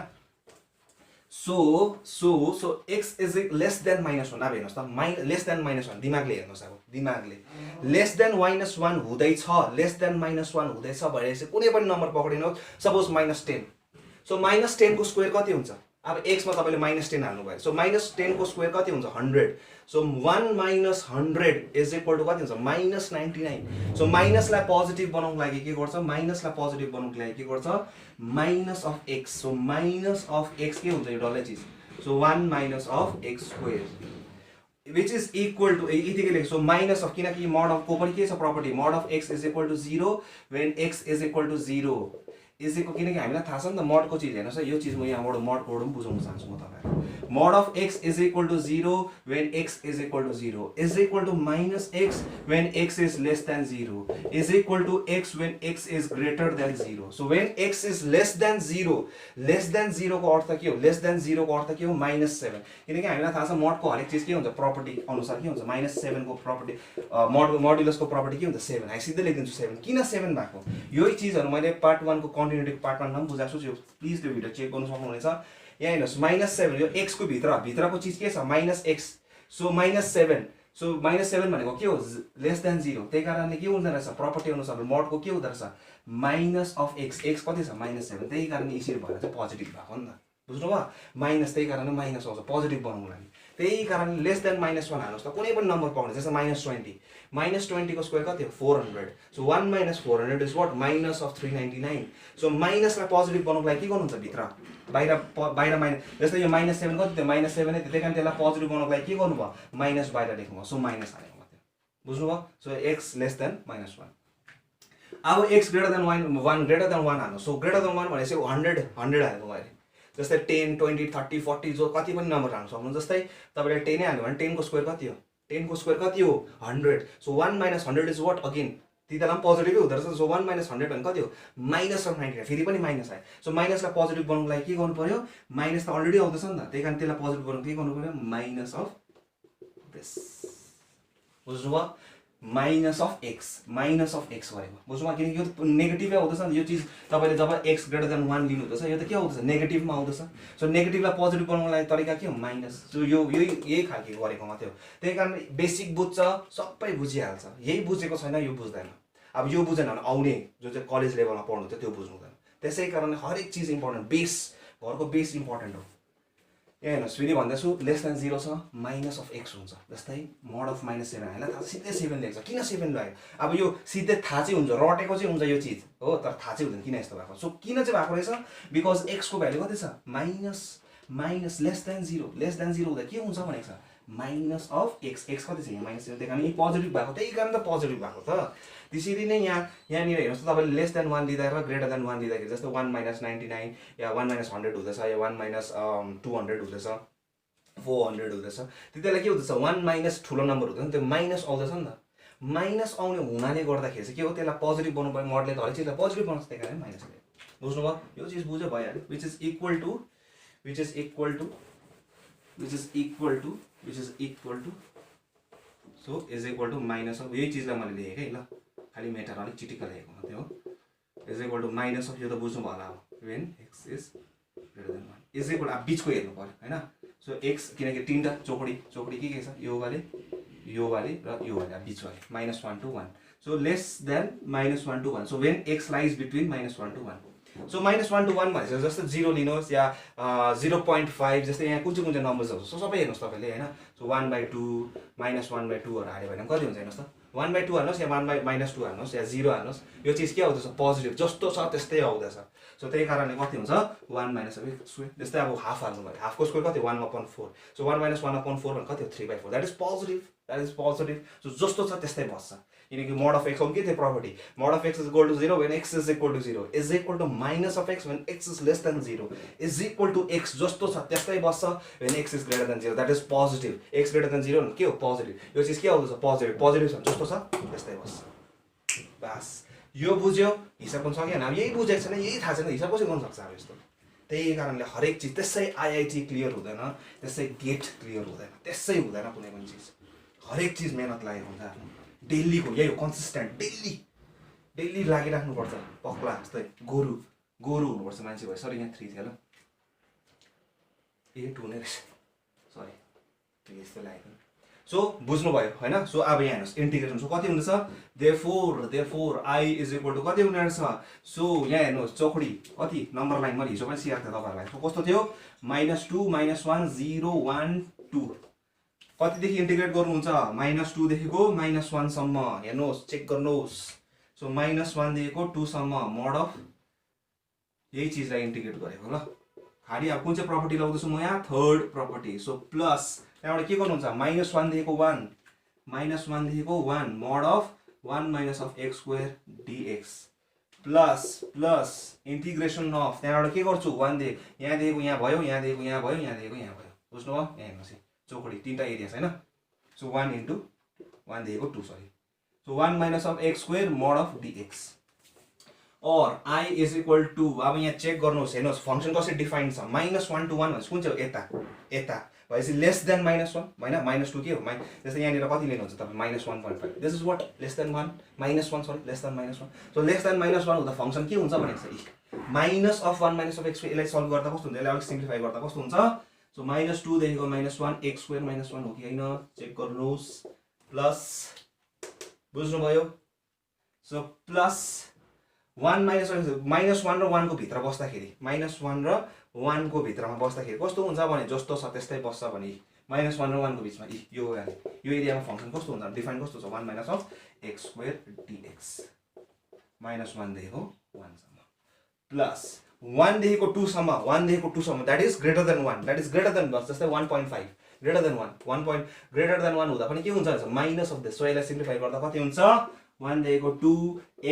[SPEAKER 1] So x is less than -1। अब हेर्नुहोस् त, लेस देन -1 दिमागले हेर्नुहोस्, अब दिमागले लेस देन -1 हुँदैछ, लेस देन -1 हुँदैछ भनेपछि कुनै पनि नम्बर पक्रिनुहोस्, सपोज -10। सो -10 को स्क्वायर कति हुन्छ, अब एक्समा तपाईँले -10 हाल्नुभयो, सो -10 को स्क्वायर कति हुन्छ, 100। सो 1 - 100 इज इक्वल टु कति हुन्छ, -99। सो माइनसलाई पोजिटिभ बनाउनुको लागि के गर्छ, माइनसलाई पोजिटिभ बनाउनुको लागि के गर्छ, minus of x. So minus of x के हुन्छ यो डल्लै चिज, so 1 minus of x square which is equal to यतिकै लेख्छ। सो माइनस अफ, किनकि मोड अफ को पनि के छ property, mod of x is equal to 0 when x is equal to 0 is equal, किनकि हामीलाई थाहा छ नि त मोडको चिज। हेर्नुहोस् है, यो चिज म यहाँबाट मोडकोबाट पनि बुझाउन चाहन्छु म तपाईँहरू। Mod of x is equal to 0 when x is equal to 0 is equal to -x when x is less than 0 is equal to x when x is greater than 0। So when x is less than 0, less than 0 को अर्थ के हो, lace than 0 को अर्थ के हो, -7। किनकि हामीलाई थाहा छ मोडको हरेक चिज के हुन्छ, प्रपर्टी अनुसार के हुन्छ, -7 को प्रपर्टी, मोडुलसको प्रपर्टी के हुन्छ, 7। हामी सिधै लेखिदिन्छु 7। किन 7 भएको, यही चिजहरू मैले पार्ट 1 को कन्टिन्युटी पार्ट 1 मा पनि बुझाएको छु, प्लिज त्यो भिडियो चेक गर्नु सक्नुहुनेछ। यहाँ हेर्नुहोस् -7, यो x को भित्रको चिज के छ, -x। सो -7, सो -7 भनेको के हो, लेस देन 0। त्यही कारणले के हुँदो रहेछ, प्रपर्टी अनुसार मोडको के हुँदो रहेछ, माइनस अफ एक्स। एक्स कति छ, -7, त्यही कारणले यसरी भएर चाहिँ पोजिटिभ भएको नि त, बुझ्नुभयो। माइनस, त्यही कारणले माइनस आउँछ पोजिटिभ बनाउनुको लागि। त्यही कारणले लेस देन -1 हाल्नुहोस् त, कुनै पनि नम्बर पाउने, जस्तो -20, -20 को स्क्वायर कति हो, 400। So 1 - 400 is what, minus of 399। So माइनसलाई पोजिटिभ बनाउनुको लागि के गर्नुहुन्छ, भित्र बाहिर माइनस, जस्तै यो -7 कति थियो, -7 नै थियो, त्यही कारण त्यसलाई पोजिटिभ बनाउनुको लागि के गर्नुभयो, माइनस बाहिर लेख्नुभयो, सो माइनस हालेको मात्रै, बुझ्नुभयो। So x lace than -1। अब x greater than 1 greater than 1 हाल्नु। सो ग्रेटर देन 1 भनेपछि 100 हालेको मैले, जस्तै 10, 20, 30, 40 जो कति पनि नम्बर हाल्नु सक्नुहुन्छ। जस्तै तपाईँले 10 नै हाल्नु भने 10 को स्क्वायर कति हो, 10 को स्क्वायर कति हो, 100। सो 1 - 100 इज वाट, अगेन तिनीहरूलाई पनि पोजिटिभै हुँदो रहेछ। सो 1 - 100 भने कति हो, -99, फेरि पनि माइनस आयो। सो माइनसलाई पोजिटिभ बनाउनुको लागि के गर्नु पर्यो, माइनस त अलरेडी आउँदैछ नि त, त्यही कारण त्यसलाई पोजिटिभ बनाउनु के गर्नु पर्यो, माइनस अफ दिस, बुझ्नुभयो, माइनस अफ एक्स गरेको, बुझ्नुभयो। किनकि यो नेगेटिभै आउँदैछ नि, यो चिज तपाईँले जब एक्स ग्रेटर देन 1 लिनु हुँदैछ, यो त के आउँदैछ, नेगेटिभमा आउँदैछ। सो नेगेटिभलाई पोजिटिभ बनाउनुको लागि तरिका के हो, माइनस। सो यही खालको गरेको मात्रै हो, त्यही कारण बेसिक बुझ्छ, सबै बुझिहाल्छ। यही बुझेको छैन यो बुझ्दैन, अब यो बुझेन भने आउने जो चाहिँ कलेज लेभलमा पढ्नु थियो त्यो बुझ्नु हुँदैन। त्यसै कारणले हरेक चिज इम्पोर्टेन्ट, बेस, घरको बेस इम्पोर्टेन्ट हो। यहाँ हेर्नुहोस्, फेरि भन्दैछु, लेस देन 0 छ, माइनस अफ एक्स हुन्छ। जस्तै मोड अफ -7 हामीलाई थाहा, सिधै 7 लेख्छ। किन 7 लाग्यो, अब यो सिधै थाहा चाहिँ हुन्छ, रटेको चाहिँ हुन्छ यो चिज हो, तर थाहा चाहिँ हुँदैन किन यस्तो भएको। सो किन चाहिँ भएको रहेछ, बिकज एक्सको भ्यालु कति छ, माइनस लेस देन 0 हुँदा के हुन्छ भनेको छ, माइनस अफ एक्स। एक्स कति छ यहाँ, -7, त्यही कारण पोजिटिभ भएको, त्यही कारण त पोजिटिभ भएको त। त्यसरी नै यहाँनिर हेर्नुहोस् त, तपाईँले लेस देन 1 लिँदा र ग्रेटर देन 1 लिँदाखेरि, जस्तो 1 - 99 या 1 - 100 हुँदैछ, या 1 - 200 हुँदैछ, 400 हुँदैछ, त्यति बेला के हुँदैछ, 1 - ठुलो नम्बर हुँदैन, त्यो माइनस आउँदैछ नि त। माइनस आउने हुनाले गर्दाखेरि चाहिँ के हो, त्यसलाई पोजिटिभ बनाउनु पर्यो, मोडले त हरेक चिजलाई पोजिटिभ बनाउँछ, त्यही कारण माइनस आयो, बुझ्नुभयो। यो चिज बुझ्यो भइहाल्यो। Which is equal to so is equal to minus of, यही चिजलाई मैले लेखेँ है ल, खालि मेटर अलिक चिटिक्क लेखेको मात्रै हो, is equal to minus of, यो त बुझ्नु भयो होला अब, when x is greater than 1 is equal, अब बिचको हेर्नु पर्यो होइन। सो एक्स, किनकि तीनटा चोकडी के छ, यो वाले र यो वाले, बिच वाले, -1 to 1। So less than -1 to 1। So when x lies between -1 to 1। So -1 to 1 भनेपछि जस्तो 0 लिनुहोस् या 0.5 जस्तै यहाँ कुन चाहिँ नम्बर्सहरू छ सबै हेर्नुहोस् तपाईँले होइन। सो 1/2 -1/2हरू हाल्यो भने कति हुन्छ हेर्नुहोस् त 1/2 हाल्नुहोस् या -2 हाल्नुहोस् या 0 हाल्नुहोस् यो चिज के आउँदैछ पोजिटिभ जस्तो छ त्यस्तै आउँदैछ। सो त्यही कारणले कति हुन्छ 1 - x स्क्वायर जस्तै अब हाफ हाल्नु भयो हाफको स्क्वायर कति 1/4 सो 1 - 1/4 भने कति हो 3/4 द्याट इज पोजिटिभ सो जस्तो छ त्यस्तै बस्छ किनकि mod of x हो के थियो property mod of x is equal to 0 when x is equal to 0 is equal to minus of x when x is less than 0 is equal to x जस्तो छ त्यस्तै बस्छ when x is greater than 0 that is positive x greater than 0 के हो positive यो चिज के आउँछ पोजिटिभ छ जस्तो छ त्यस्तै बस्छ बस यो बुझ्यो हिसाब पनि सकेन अब यही बुझेको छैन यही थाहा छैन हिसाब कसरी गर्न सक्छ अब यस्तो त्यही कारणले हरेक चिज त्यसै आइआइटी क्लियर हुँदैन त्यसै गेट क्लियर हुँदैन त्यसै हुँदैन कुनै पनि चिज हरेक चिज मेहनत लागेको हुन्छ आफ्नो डेलीको यही हो कन्सिस्टेन्ट डेली लागिराख्नुपर्छ पक्ला जस्तै गोरु हुनुपर्छ मान्छे भयो सरी यहाँ 3 थियो ल ए 2 नै रहेछ सरी यस्तो लागेको सो बुझ्नुभयो होइन सो अब यहाँ हेर्नुहोस् इन्टिग्रेसन सो कति हुँदैछ therefore I is equal to कति हुने रहेछ सो यहाँ हेर्नुहोस् चौखडी कति नम्बर लाइन मैले हिजो पनि सिकाएको थिएँ तपाईँहरूलाई सो कस्तो थियो -2 -1 0 1 2 कतिदेखि इन्टिग्रेट गर्नुहुन्छ -2 देखिको -1 सम्म हेर्नुहोस् चेक गर्नुहोस् सो -1 देखिको 2 सम्म मोड अफ यही चिजलाई इन्टिग्रेट गरेको ल खाली अब कुन चाहिँ प्रपर्टी लगाउँदैछु म यहाँ थर्ड प्रपर्टी सो प्लस त्यहाँबाट के गर्नुहुन्छ -1 देखिको 1 mod of 1 - x square dx plus integration of त्यहाँबाट के गर्छु 1 देखि यहाँ देखिको यहाँ भयो यहाँ देखिको यहाँ भयो यहाँ देखिको यहाँ भयो बुझ्नुभयो यहाँ हेर्नुहोस् चौखडी तीनटा एरिया छैन सो 1 × 1 देखिको 2 sorry so 1 - x square mode of dx और i इज इक्वल टु अब यहाँ चेक गर्नुहोस् हेर्नुहोस् फङ्सन कसरी डिफाइन छ -1 to 1 भनेपछि कुन चाहिँ हो यता भनेपछि लेस देन -1 होइन -2 के हो जस्तै यहाँनिर कति लिनुहुन्छ तपाईँ -1.5 this is what less than 1 -1 sorry less than -1 so less than -1 हुँदा फङ्सन के हुन्छ भनेको छ माइनस अफ 1 - x यसलाई सल्भ गर्दा कस्तो हुन्छ यसलाई अलिक सिम्प्लिफाई गर्दा कस्तो हुन्छ सो -2 देखिको -1 x स्क्वायर -1 हो कि होइन चेक गर्नुहोस् प्लस बुझ्नुभयो सो प्लस 1 - 1 र 1 को भित्र बस्दाखेरि -1 र 1 को भित्रमा बस्दाखेरि कस्तो हुन्छ भने जस्तो छ त्यस्तै बस्छ भने -1 र 1 को बिचमा यो एरियामा फङ्सन कस्तो हुन्छ डिफाइन कस्तो छ 1 - x स्क्वायर dx -1 देखिको 1 सम्म प्लस 1 देखिको 2 सम्म that is greater than 1 that is greater then जस्तै 1.5 ग्रेटर देन 1 ग्रेटर देन 1 हुँदा पनि के हुन्छ माइनस अफ दिस सो यसलाई सिम्प्लिफाई गर्दा कति हुन्छ 1 देखिको 2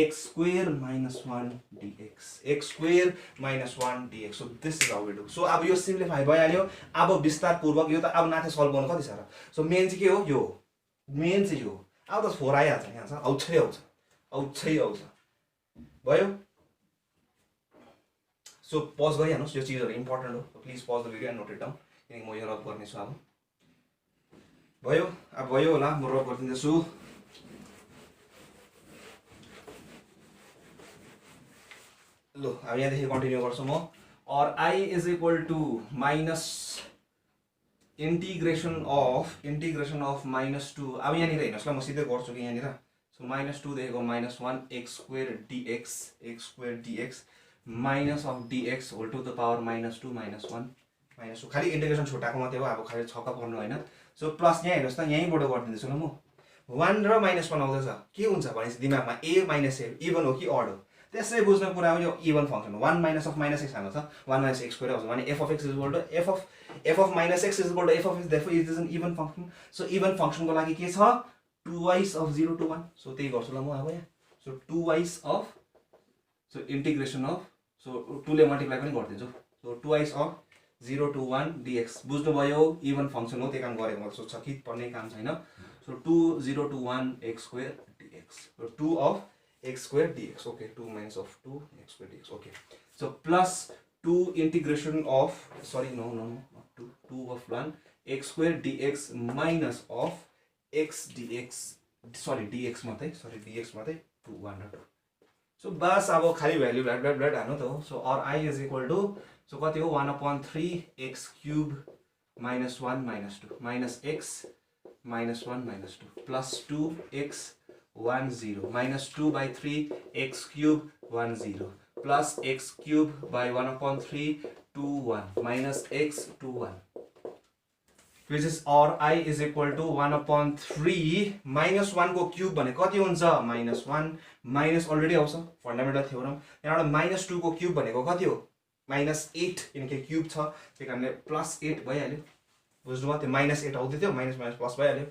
[SPEAKER 1] x square -1 dx x square -1 dx so this is how we do so अब यो सिम्प्लिफाई भइहाल्यो अब विस्तार पूर्वक यो त अब नाथे सल्भ गर्नु कति साह्रो सो मेन चाहिँ के हो यो मेन चाहिँ यो अब त 4 आइहाल्छ यहाँ छ आउँछै आउँछ भयो सो पज गरिहाल्नुहोस् यो चिजहरू इम्पोर्टेन्ट हो please pause the video and note it down किनकि म यो रब गर्नेछु अब भयो होला म रब गरिदिँदैछु लो अब यहाँदेखि कन्टिन्यू गर्छु म और i is equal to minus integration of -2 अब यहाँनिर हेर्नुहोस् ल म सिधै गर्छु कि यहाँनिर सो -2 देखिको -1 x square dx minus of dx whole to the power -2 -1 खालि इन्टिग्रेसन छुट्याएको मात्रै हो अब खालि छक्क पर्नु होइन सो प्लस यहाँ हेर्नुहोस् त यहीँबाट गरिदिँदैछु ल म 1 र -1 आउँदैछ के हुन्छ भनेपछि दिमागमा a - a इभन हो कि अड हो त्यसै बुझ्ने कुरा हो यो इभन फङ्सन 1 - -x हाल्नु छ 1 - x स्क्वायर आउँछ भने f of x is equal to f of -x is equal to f of x therefore it is an even function so even फङ्सनको लागि के छ 2y of 0 to 1 सो त्यही गर्छु ल म अब यहाँ so 2y of so integration of so 2 ले मल्टिप्लाई पनि गरिदिन्छु so 2y of 0 to 1 dx बुझ्नुभयो इभन फङ्सन हो त्यही कारण गरेको सो छकित पर्ने काम छैन so 2 0 to 1 x square dx so 2 of x square dx okay 2 minus of 2 x square dx okay so plus 2 integration of sorry no not 2 of 1 x square dx minus of x dx sorry dx मात्रै 2 1 र 2 so बस अब खाली value ब्ल्याड हाल्नु त हो so or I is equal to so कति हो 1/3 x cube minus 1 minus 2 minus x minus 1 minus 2 plus 2x 1 0 minus 2/3 x cube 1 0 plus x cube by 1/3 to 1 minus x to 1, which is or I is equal to 1/3 minus 1 को cube भने कति हुन्छ -1 minus already आउँछ fundamental theorem. यहाँबाट -2 को cube भनेको कति हो -8 किनकि क्यूब छ त्यही कारणले +8 भइहाल्यो। बुझ्नुभयो त्यो -8 आउँदै थियो माइनस माइनस प्लस भइहाल्यो।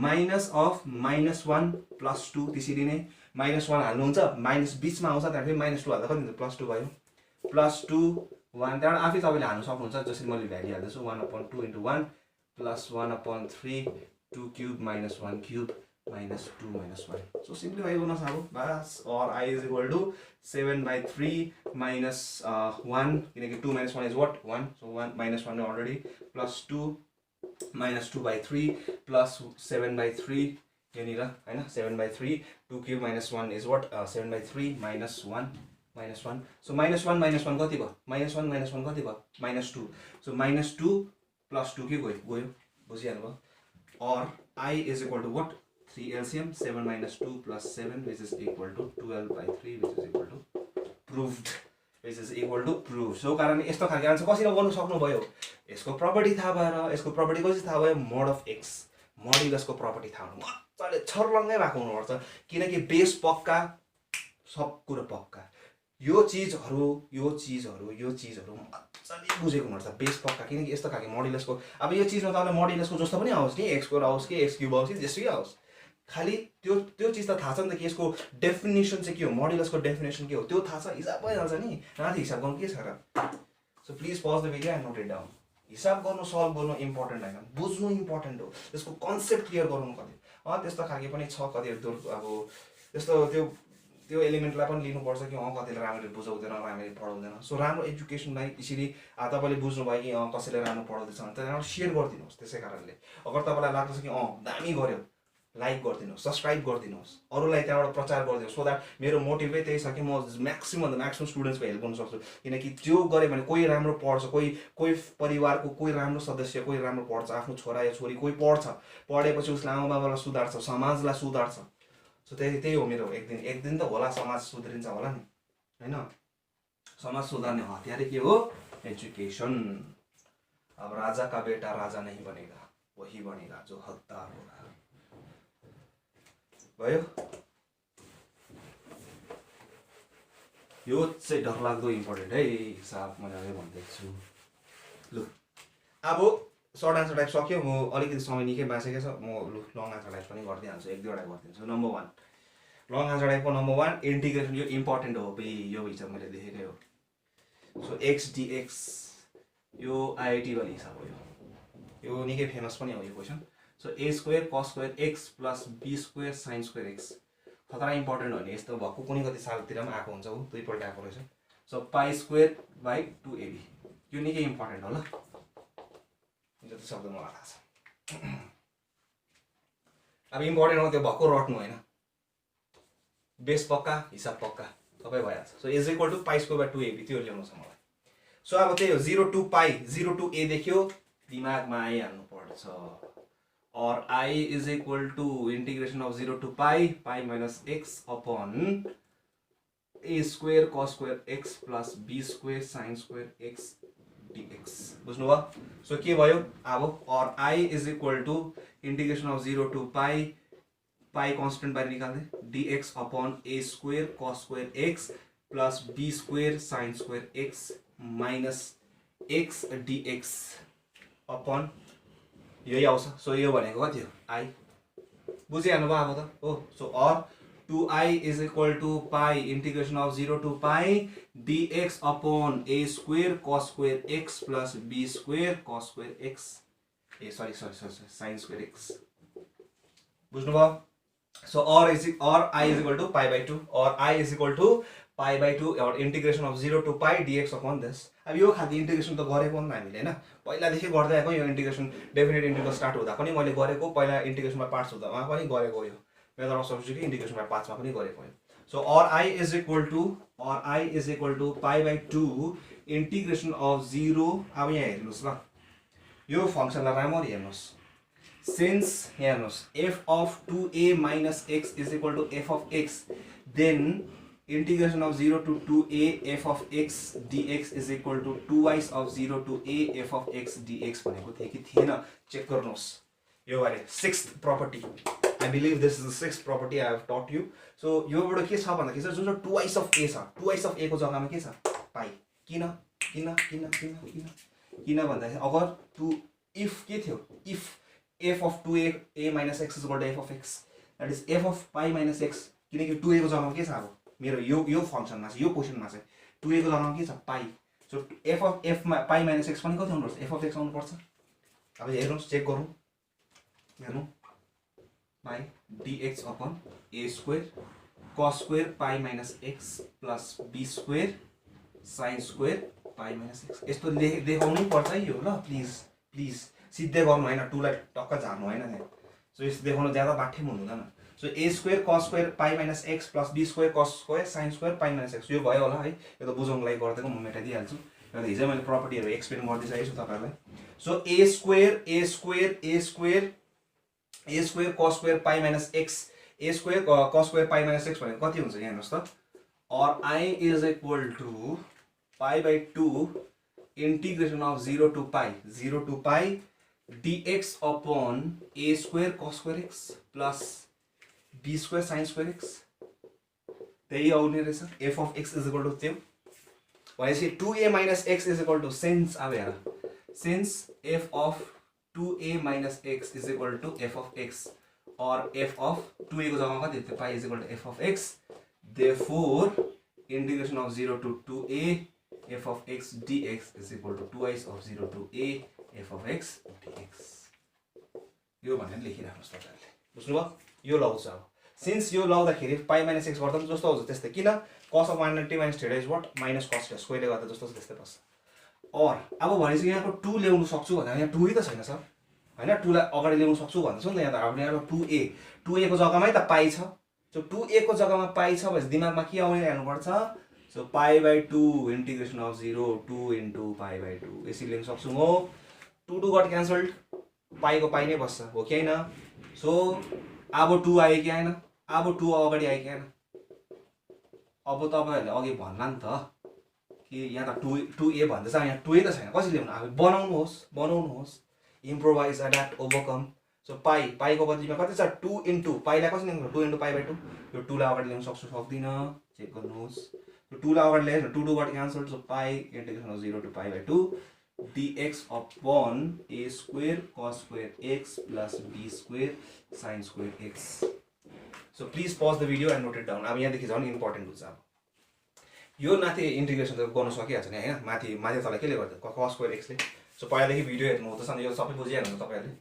[SPEAKER 1] माइनस अफ -1 +2 त्यसरी नै -1 हाल्नुहुन्छ माइनस बिचमा आउँछ त्यहाँदेखि -2 हाल्दा कति हुन्छ +2 भयो +2 1 त्यहाँबाट आफै तपाईँले हाल्नु सक्नुहुन्छ जसरी मैले value हाल्दैछु 1/2 × 1 plus 1/3 2 cube minus 1 cube minus 2 minus 1. So simplify गर्न सक्छौ बस or I is equal to 7/3 minus 1 किनकि 2 minus 1 is what 1 so 1 minus 1 already plus 2 minus 2/3 plus 7/3 यहाँनिर हैन 7/3 2 cube minus 1 is what 7/3 minus 1 minus 1 so -1 minus 1 कति भयो -1 minus 1 कति भयो -2 so -2 plus 2 के गयो बुझिहाल्नु भयो और I is equal to what 3 LCM 7 minus 2 plus 7 which is equal to 12/3 which is equal to proved which is equal to proved so कारणले यस्तो खालको आन्सर कसरी गर्नु सक्नु भयो यसको प्रपर्टी थाहा भएर यसको प्रपर्टी कसरी थाहा भयो mod of x मोडुलसको प्रपर्टी थाहा हुनु मजाले छर्लङ्गै भएको हुनुपर्छ किनकि बेस पक्का सब कुरा पक्का यो चीजहरु मजाले बुझेको हुनुपर्छ बेस पक्का किनकि यस्तो खालको मोडुलसको अब यो चीजमा तपाईलाई मोडुलसको जस्तो पनि आओस् नि x स्क्वायर आओस् कि x क्यूब आओस् कि जेसुकै आओस् खाली त्यो चीज त थाहा छ नि त कि यसको डेफिनेसन चाहिँ के हो मोडुलसको डेफिनेसन के हो त्यो थाहा छ हिसाब भइहाल्छ नि राति हिसाब गर्नु के छ र so please pause the video and note it down हिसाब गर्नु सल्भ गर्नु इम्पोर्टेन्ट हैन बुझ्नु इम्पोर्टेन्ट हो त्यसको कन्सेप्ट क्लियर गराउनु पर्यो त्यस्तो खालको पनि छ कति अब त्यस्तो त्यो एलिमेन्टलाई पनि लिनुपर्छ कि कतिले राम्ररी बुझाउँदैन राम्ररी पढाउँदैन सो राम्रो एजुकेसनलाई यसरी तपाईले बुझ्नु भयो कि कसैले राम्रो पढाउँदैछ भने त्यहाँबाट शेयर गरिदिनुहोस् त्यसै कारणले अगर तपाईलाई लाग्छ कि दामी गर्यो लाइक गरिदिनुहोस् सब्स्क्राइब गरिदिनुहोस् अरूलाई त्यहाँबाट प्रचार गरिदिनुहोस् सो द्याट मेरो मोटिभै त्यही छ कि म म्याक्सिमम स्टुडेन्ट्सको हेल्प गर्न सक्छु किनकि त्यो गरे भने कोही राम्रो पढ्छ कोही परिवारको कोही राम्रो सदस्य कोही राम्रो पढ्छ आफ्नो छोरा या छोरी कोही पढेपछि उसले आमा बाबालाई सुधार्छ समाजलाई सुधार्छ सो त्यही हो मेरो एक दिन त होला समाज सुध्रिन्छ होला नि हैन समाज सुधार्ने हतियार के हो एजुकेसन अब राजा का बेटा राजा नहीं बनेगा वही बनेगा जो हकदार होगा भयो यो चाहिँ डरलाग्दो इम्पोर्टेन्ट है हिसाब मैले भन्दैछु लु अब सर्ट आन्सर टाइप सक्यो म अलिकति समय निकै बाँचेको छ म लङ आन्सर टाइप पनि गर्दिहाल्छु एक दुईवटा गरिदिन्छु नम्बर 1 लङ आन्सर टाइपको नम्बर 1 इन्टिग्रेसन यो इम्पोर्टेन्ट हो बे यो हिसाब मैले देखेकै हो सो x dx यो आईआईटी वाली हिसाब हो यो निकै फेमस पनि हो यो question so a² cos² x plus b² sin² x खतरा इम्पोर्टेन्ट हो नि यस्तो भएको कुनै कति सालतिर पनि आएको हुन्छ दुईपल्ट आएको रहेछ सो π²/2ab यो निकै इम्पोर्टेन्ट होला जति सक्दो मलाई थाहा छ अब इम्पोर्टेन्ट हो त्यो भएको रट्नु हैन बेस पक्का हिसाब पक्का सबै भइहाल्छ so is equal to π²/2ab त्यो ल्याउनु छ मलाई सो अब त्यही हो 0 to π 0 to a देख्यो दिमागमा आइहाल्नु पर्छ or I is equal to integration of 0 to pi minus x upon a² cos² x plus b² sin² x dx बुझ्नु भयो सो के भयो अब or I is equal to integration of 0 to pi constant बाहिर निकाल्दै dx upon a² cos² x plus b² sin² x minus x dx upon यही आउँछ so यो भनेको कति हो i बुझिहाल्नु भयो अब त हो so or 2i is equal to pi integration of 0 to pi dx upon a² cos² x plus b² cos² x sorry sin² x बुझ्नु भयो so or i is equal to pi/2 or I is equal to pi/2 or integration of 0 to pi dx upon this अब यो खालको integration त गरेको नि हामीले हैन पहिलादेखि गर्दै आएको यो इन्टिग्रेसन डेफिनेट इन्टिग्रल स्टार्ट हुँदा पनि मैले गरेको पहिला इन्टिग्रेसन बाइ पार्ट्स हुँदामा पनि गरेको यो method of substitution integration by पार्ट्समा पनि गरेको यो so or I is equal to pi/2 integration of 0 अब यहाँ हेर्नुस् ल यो फंक्सनलाई राम्ररी हेर्नुस् since हेर्नुस् f of 2a minus x is equal to f of x then integration of 0 to 2a f of x dx is equal to twice of 0 to a f of x dx भनेको थियो कि थिएन check गर्नुहोस् यो बारे sixth property I believe this is the sixth property I have taught you so योबाट के छ भन्दाखेरि चाहिँ जुन twice of a छ twice of a को जग्गामा के छ पाइ किन भन्दाखेरि अगर टु if के थियो if f of 2a minus x is equal to f of x that is f of pi minus x किनकि 2a को जग्गामा के छ अब मेरो यो फंक्शनमा चाहिँ यो क्वेशनमा चाहिँ 2a को जग्गामा के छ पाइ सो f of f पाइ माइनस x पनि कति आउनुपर्छ f of x आउनुपर्छ अब हेर्नुस् चेक गरौँ हेर्नु पाइ dx upon a square cos square pi minus x plus b square sin square pi minus x यस्तो देखाउनै पर्छ है यो ल प्लिज सिधै गर्नु हैन 2 लाई टक्क झार्नु हैन त्यहाँ सो यस्तो देखाउन ज्यादा बाठ्यम हुँदैन So a square cos square pi minus x plus b square cos square sin square pi minus x यो भयो होला है यो त बुझाउनको लागि गर्दैको म मेटाइदिहाल्छु र हिजो मैले प्रपर्टीहरु एक्सप्लेन गर्दिसकेको छु तपाईहरुलाई so a square cos square pi minus x a square cos square pi minus x भनेको कति हुन्छ यहाँ हेर्नुस् त or I is equal to pi by 2 integration of 0 to pi dx upon a square cos square x plus b square sin square x त्यही आउने रहेछ f of x is equal to त्यो भनेपछि 2a minus x is equal to since अब हेर since f of 2a minus x is equal to f of x or f of 2a को जग्गामा कति थियो pi is equal to f of x therefore integration of 0 to 2a f of x dx is equal to twice of 0 to a f of x dx यो भनेर लेखिराख्नुस् तपाईहरुले बुझ्नुभयो यो लाउँछ अब सिन्स यो लाउँदाखेरि पाइ माइनस x गर्दा पनि जस्तो आउँछ त्यस्तै किन cos of 190 minus theta is what minus cos theta स्क्वायरले गर्दा जस्तो त्यस्तै बस्छ और अब भनेपछि यहाँको 2 ल्याउन सक्छु भन्दा यहाँ 2 त छैन सर हैन 2 लाई अगाडि ल्याउन सक्छु भन्दैछ नि त यहाँ त अब यहाँको 2a को जग्गामै त पाइ छ सो 2a को जग्गामा पाइ छ भनेपछि दिमागमा के आउने हेर्नु पर्छ सो पाइ बाइ 2 इंटीग्रेशन अफ 0 2 into पाइ बाइ 2 यसरी लेख्न सक्छु म 2 गट क्यान्सल्ड पाइ को पाइ नै बस्छ हो कि हैन सो अब 2 आयो कि हैन अब 2 अगाडि आयो कि हैन अब तपाईहरुले अघि भन्ला नि त कि यहाँ त 2a भन्दैछ यहाँ 2a त छैन कसरी ल्याउनु अब बनाउनुहोस् इम्प्रोवाइज एडाप्ट ओभरकम सो पाइ को बदलीमा कति छ 2 into पाइ लाई कसरी ल्याउनु 2 into पाइ बाइ 2 यो 2 लाई अगाडि ल्याउन सक्छु सक्दिन चेक गर्नुहोस् यो 2 लाई अगाडि ल्याएन 2 गट क्यान्सल सो पाइ integration of 0 to pi by 2 dx upon a square cos square x plus b square sin square x so please pause the video and note it down अब यहाँ देखि झन् important हुन्छ अब यो माथि integration त गर्न सकिहाल्छ नि हैन माथि तल केले गर्छ cos square x ले सो पहिलादेखि भिडियो हेर्नु हुँदैछ नि यो सबै बुझिहाल्नु तपाईहरुले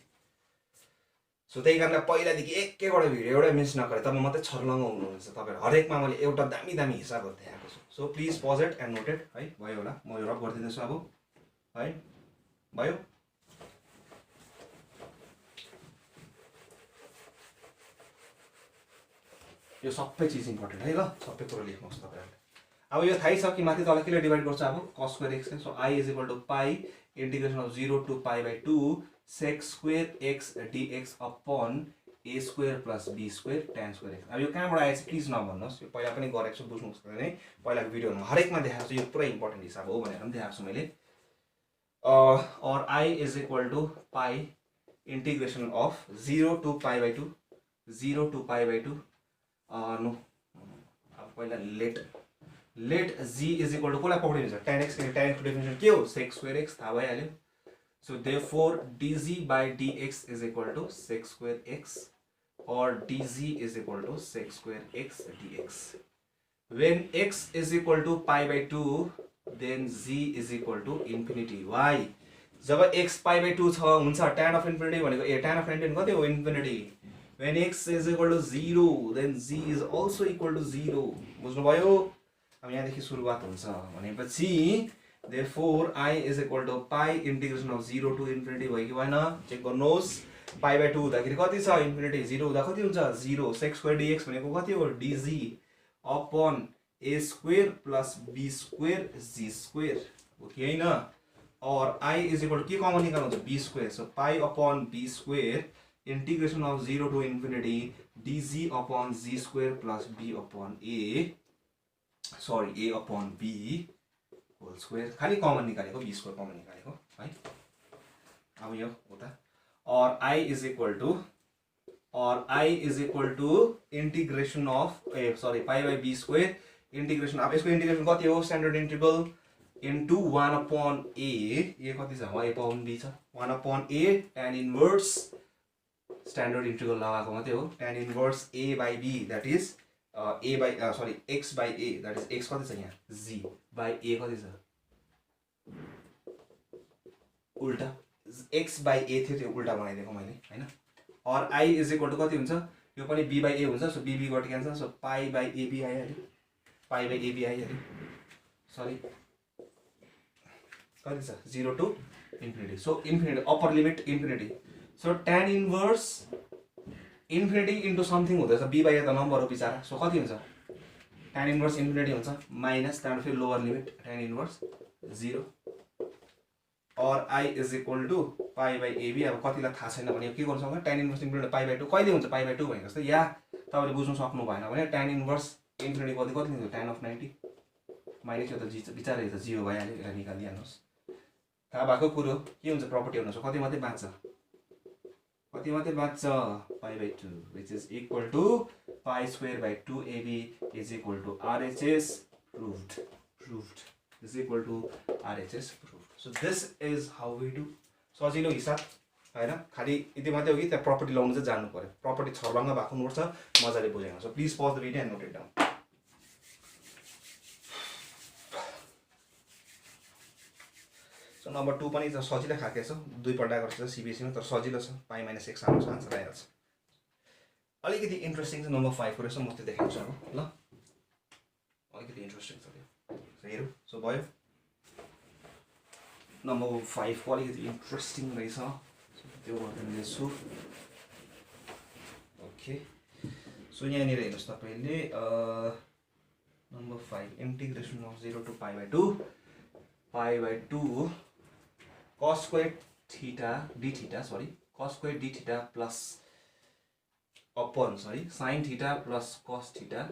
[SPEAKER 1] सो त्यही कारणले पहिलादेखि एक एकवटा भिडियो एउटै मिस नगरे तब मात्रै छर्लङ्ग हुनुहुन्छ तपाईहरु हरेकमा मैले एउटा दामी हिसाबहरु देखाएको छु so please pause it and note it है भयो होला म यो रब गर्दिन्छु अब है भयो यो सबै चीज इम्पोर्टेन्ट है ल सबै कुरा लेख्नुस् तपाईहरुले अब यो थाहै छ कि माथि तल केले डिवाइड गर्छ अब cos square x so I is equal to pi integration of 0 to pi by 2 sec square x dx upon a square plus b square tan square x अब यो कहाँबाट आएछ प्लिज नभन्नुस् यो पहिला पनि गरेको छु बुझ्नुस् भने पहिलाको भिडियोमा हरेकमा देखाएको छु यो पुरै इम्पोर्टेन्ट हिसाब हो भनेर पनि देखाएको छु मैले और I is equal to pi integration of 0 to pi by 2 no अब पहिला let g is equal to कोलाई पक्रिन्छ tan x tan x को डेफिनेसन के हो sec square x थाहा भइहाल्यो so therefore dg by dx is equal to sec square x or dg is equal to sec square x dx when x is equal to pi by 2 then g is equal to infinity why job x pi by 2 छ हुन्छ tan of infinity भनेको tan of infinity कति हो infinity when x is equal to 0 then g is also equal to 0 बुझ्नु भयो अब यहाँ देखि सुरुवात हुन्छ भनेपछि therefore I is equal to pi integration of 0 to infinity भयो कि भएन चेक गर्नुहोस् pi by 2 हुँदाखेरि कति छ infinity 0 हुँदा कति हुन्छ 0 sec square dx भनेको कति हो dg upon a square plus b square g square हो कि हैन और I is equal to के कमन निकाल्नु हुन्छ b square so pi upon b square integration of 0 to infinity dg upon g square plus b upon a sorry a upon b whole square खाली common निकालेको b square common निकालेको है। अब यो उता और i is equal to integration of pi by b square integration. अब यसको इंटीग्रेशन कति हो standard integral into 1 upon a ये कति छ 1 अपॉन b छ 1 upon a tan inverse standard integral लगाएको मात्रै हो tan inverse a by b that is x by a that is x कति छ यहाँ g बाई a कति छ उल्टा x बाई a थियो त्यो उल्टा बनाइदिएको मैले हैन। और i इज इक्वल टु कति हुन्छ यो पनि b बाई a हुन्छ सो b बाट cancel so pi by ab आइहाल्यो पाई बाई ab आइहाल्यो सरी कति छ 0 to infinity so infinity upper limit infinity so tan inverse infinity into something हुँदैछ b बाई a त नम्बर हो बिचारा सो कति हुन्छ tan इन्भर्स इन्फिनिटी हुन्छ माइनस त्यहाँबाट फेरि लोवर लिमिट tan इन्भर्स 0 और i is equal to pi by ab अब कतिलाई थाहा छैन भने के गर्नु सक्छ tan inverse infinity pie by 2 कहिले हुन्छ पाई बाई 2 भनेको जस्तै या तपाईले बुझ्नु सक्नु भएन भने tan इन्भर्स इन्फिनिटी कति हुन्छ tan अफ 90 माइनस यो त बिचारा यो त 0 भइहाल्यो यसलाई निकालिहाल्नुस्। थाहा भएको कुरो के हुन्छ प्रपर्टी हुनु कति मात्रै बाँच्छ pi by 2 which is equal to pi square by 2ab is equal to RHS proved is equal to RHS proved. So this is how we do सजिलो हिसाब हैन खाली यति मात्रै हो कि त्यहाँ प्रपर्टी लाउनु चाहिँ जान्नु पर्यो प्रपर्टी छर्लङ्ग भएको नोट छ मजाले बुझेन। So please pause the video and note it down. So number 2 पनि त सजिलो खाके छ दुई पल्ट गर्छ सीबीएसई मा तर सजिलो छ पाई माइनस x आउँछ आन्सर आइहाल्छ। अलिकति इन्ट्रेस्टिङ छ नम्बर 5 को रहेछ म त्यो देखाउँछु अब ल अलिकति इन्ट्रेस्टिङ छ त्यो सो हेरौँ। सो भयो नम्बर 5 को अलिकति इन्ट्रेस्टिङ रहेछ त्यो गर्दैछु ओके। सो यहाँनिर हेर्नुहोस् तपाईले number 5 integration of 0 to pi by 2 cos square theta d theta cos square d theta plus upon sin theta plus cos theta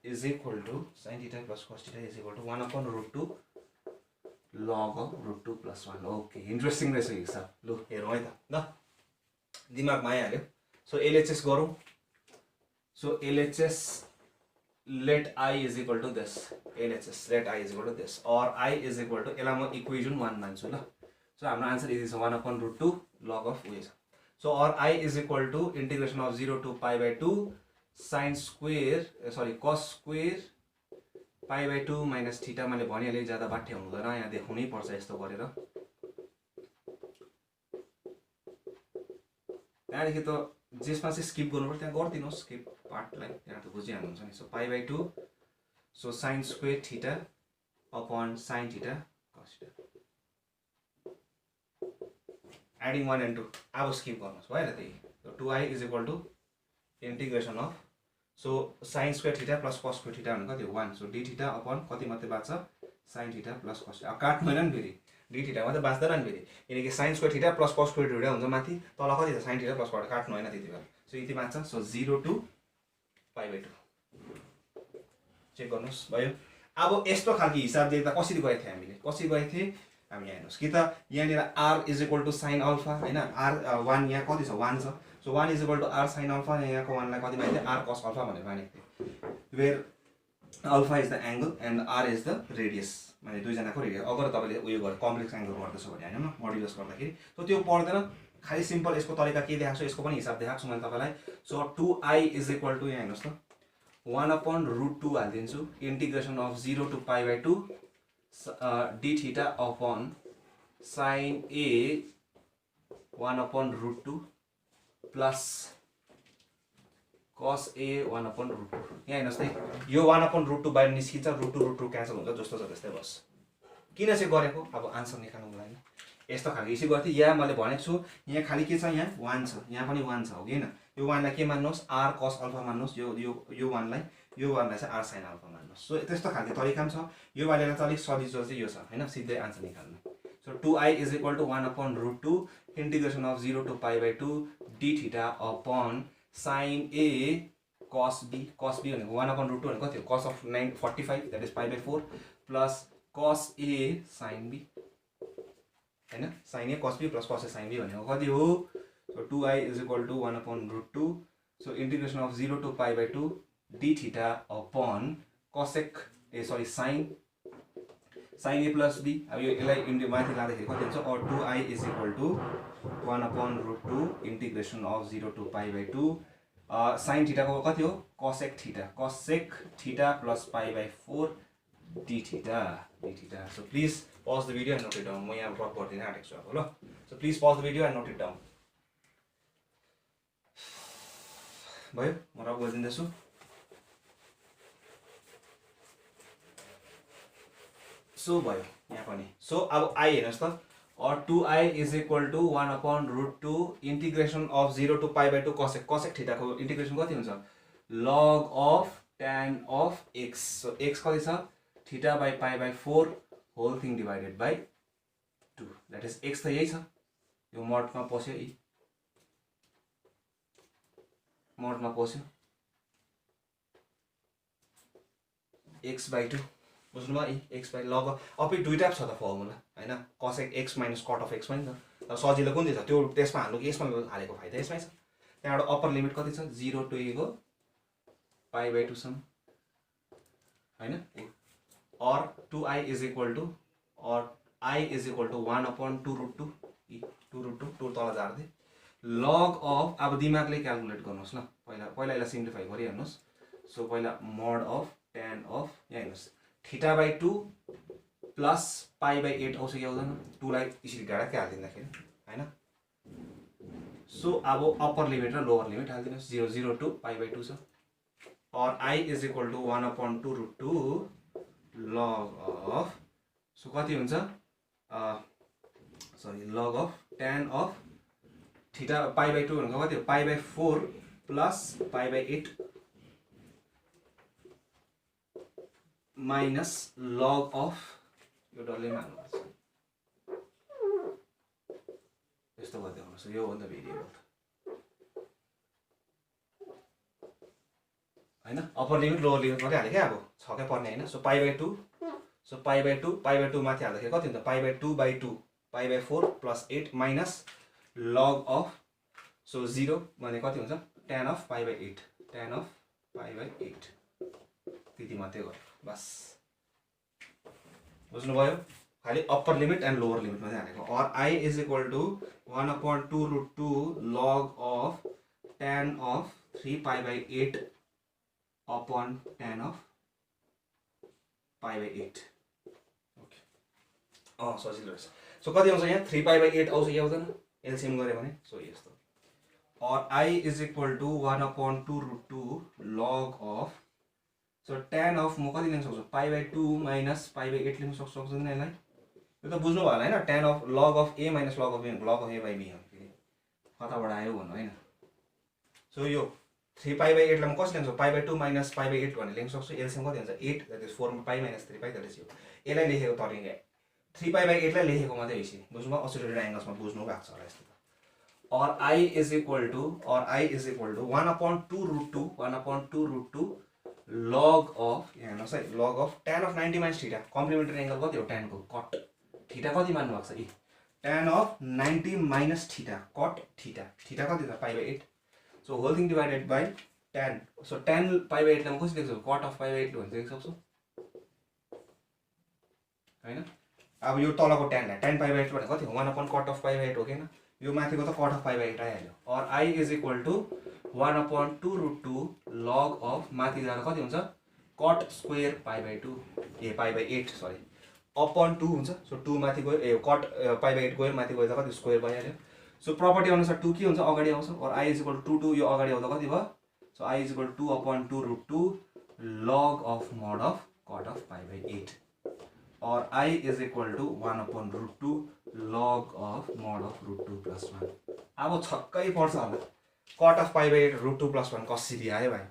[SPEAKER 1] is equal to sin theta plus cos theta is equal to 1 upon root 2 log of root 2 plus 1। Okay interesting रहेछ हिसाब लु हेरौँ है त ल दिमागमा आइहाल्यो। So LHS गरौँ। So LHS let I is equal to this LHS let I is equal to this or I is equal to यसलाई म इक्वेसन 1 मान्छु ल। सो हाम्रो आन्सर यति छ 1 upon root 2 log of उयो छ। So or I is equal to integration of 0 to pi by 2 sin square cos square pi by 2 minus theta मैले भनिहालेँ ज्यादा बाठ्य हुँदैन यहाँ देखाउनै पर्छ यस्तो गरेर। त्यहाँदेखि त जेसमा चाहिँ स्किप गर्नुपर्छ त्यहाँ गरिदिनुहोस् स्किप पार्टलाई यहाँ त बुझिहाल्नुहुन्छ नि। So pi by 2 so sine square theta upon sine theta cos theta adding 1 and 2 अब स्किप गर्नुहोस् भयो त त्यही। So 2i is equal to integration of so sine square theta plus cos square theta भनेको कति 1 सो d थीटा अपॉन कति मात्रै बाँच्छ sine theta plus cos theta. अब काट्दैन नि फेरि d थीटा मात्रै बाँच्दैन नि फेरि किनकि sign square theta plus cos square theta हुन्छ माथि तल कति छ साइन थीटा प्लस कस काट्नु हैन त्यति बेला। सो यति बाँच्छ। So 0 to pi by 2 check गर्नुहोस् भयो। अब यस्तो खालको हिसाब देख्दा कसरी गएको थियो हामी यहाँ हेर्नुहोस् कि त यहाँनिर r is equal to sine alpha हैन r1 यहाँ कति छ 1 छ। So 1 is equal to r sine alpha यहाँको 1 लाई कति माने r cos अल्फा भनेर मानेको थिए where alpha is the angle and r is the radius माने दुई जनाको रेडियस। अगर तपाईले उयो गरे कम्प्लेक्स एंगल गर्दैछ भने हैन मोडुलस गर्दाखेरि सो त्यो पर्दैन खाली सिम्पल यसको तरिका के देखाएको छु यसको पनि हिसाब देखाएको छु मैले तपाईलाई। So 2i is equal to यहाँ हेर्नुहोस् त 1 upon root 2 हालिदिन्छु integration of 0 to pi by 2 d theta upon sin a 1 upon root 2 plus cos a 1 upon root 2 यहाँ हेर्नुहोस् त यो 1 upon root 2 बाहिर निस्किन्छ root 2 क्यान्सल हुन्छ जस्तो छ त्यस्तै बस। किन चाहिँ गरेको अब आन्सर निकाल्नुको लागि यस्तो खालको यसै गर्थेँ या मैले भनेको छु यहाँ खाली के छ यहाँ 1 छ यहाँ पनि 1 छ हो हैन यो 1 लाई के मान्नुहोस् r cos अल्फा मान्नुहोस् यो 1 लाई चाहिँ r sin अल्फा मान्नुहोस्। सो त्यस्तो खालको तरिका पनि छ यो वालेलाई चाहिँ अलिक सजिलो चाहिँ यो छ हैन सिधै आन्सर निकाल्नु। So 2i is equal to 1 upon root 2 integration of 0 to pi by 2 d theta upon sin a cos b भनेको 1/√2 भनेको कति हो cos of 945 that is π/4 plus cos a sin b हैन sin a cos b plus cos a sin b भनेको कति हो so 2i is equal to 1/√2 so integration of 0 to π/2 d theta upon cosec sin a plus b अब यो यसलाई into माथि लाँदाखेरि कति हुन्छ or 2i is equal to 1/√2 integration of 0 to π/2 sin theta को कति हो cosec theta plus π/4 d theta so please pause the video and note it down म यहाँ ड्रप गर्दिन आटेको छु अब ल so please pause the video and note it down भयो म रब गरिदिन्छु सो भयो यहाँ पनि सो अब i हेर्नुस् त or 2i is equal to 1/√2 integration of 0 to π/2 cosec theta को integration कति हुन्छ log of tan of x so x कति छ theta by π/4 whole thing divided by 2 that is x त यही छ यो mod मा पस्यो यी mod मा पस्यो x/2 बुझ्नु भयो x by log अब दुईटा छ त फर्मुला हैन cosec x minus cot of x पनि छ अब सजिलो कुन चाहिँ छ त्यो त्यसमा हाल्नु कि यसमा हालेको फाइदा यसमै छ त्यहाँबाट अप्पर लिमिट कति छ 0 to a को π/2 सम्म हैन or 2i is equal to or i is equal to 1/√2 2 तल झार्दै log of अब दिमागले क्याल्कुलेट गर्नुस् ल पहिला यसलाई सिम्प्लिफाई गरिहाल्नुस् सो पहिला mod of tan of यहाँ हेर्नुस् theta by 2 plus π/8 आउँछ कि आउँदैन 2 लाई यसरी डाइरेक्ट हाल्दिँदाखेरि हैन सो अब अप्पर लिमिट र लोअर लिमिट हाल्दिनुस् 0 to π/2 छ or i is equal to 1/√2 log of so कति हुन्छ sorry log of tan of theta π/2 भनेको कति हो π/4 plus π/8 minus log of यो डल्लै मान्नुपर्छ यस्तो गर्दै आउनुहोस् यो हो नि त भेरिएबल हैन अप्पर लिमिट लोअर लिमिट मात्रै हाले क्या अब छकै पर्ने हैन सो π/2 सो π/2 माथि हाल्दाखेरि कति हुन्छ π/2/2 π/4 plus 8 minus log of so 0 भने कति हुन्छ tan of π/8 tan of π/8 त्यति मात्रै गर्नु बस बुझ्नुभयो खाली upper limit and lower limit मात्रै हालेको or i is equal to 1/√2 log of tan of 3π/8 upon tan of π/8 okay सजिलो रहेछ सो कति आउँछ यहाँ 3π/8 आउँछ कि आउँदैन एलसीएम गरे भने सो यस्तो or i is equal to 1/√2 log of so tan of म कति लिन सक्छु π/2 minus π/8 लिन सक्छु नि यसलाई यो त बुझ्नु भयो होला हैन tan of log of a minus log of b log of a by b हो फेरि कताबाट आयो भन्नु हैन सो यो 3π/8 लाई म कसरी लिन्छु π/2 minus π/8 भनेर लेख्न सक्छु एलसीएम कति हुन्छ 8 that is 4 π minus 3π that is यो यसलाई लेखेको तरिका 3π/8 लाई लेखेको मात्रै यसरी बुझ्नुभयो असोसिएटेड एंगल्समा बुझ्नु भएको छ होला यस्तो or i is equal to 1/2√2 log of यहाँ हेर्नुहोस् है log of tan of 90 minus theta complementary angle कति हो tan को cot theta कति मान्नु भएको छ tan of 90 minus theta cot theta कति छ π/8 so whole thing divided by tan so tan π/8 लाई म कसरी लेख्छु cot of π/8 भनेर लेख्न सक्छु हैन अब यो तलको tan लाई tan π/8 भनेको कति हो 1/cot of π/8 हो हैन यो माथिको त cot of π/8 आइहाल्यो or i is equal to 1/2√2 log of माथि जाँदा कति हुन्छ cot square π/2 ए π/8 सरी upon 2 हुन्छ सो 2 माथि गयो ए cot π/8 गयो माथि गयो त कति स्क्वायर भइहाल्यो सो प्रपर्टी अनुसार 2 के हुन्छ अगाडि आउँछ और i is equal to 2 यो अगाडि आउँदा कति भयो so i is equal to 2/2√2 log of mod of cot of π/8 or i is equal to 1/√2 log of mod of √2 plus 1 अब छक्कै पर्छ होला cot of π/8 √2 plus 1 कसरी आयो भाइ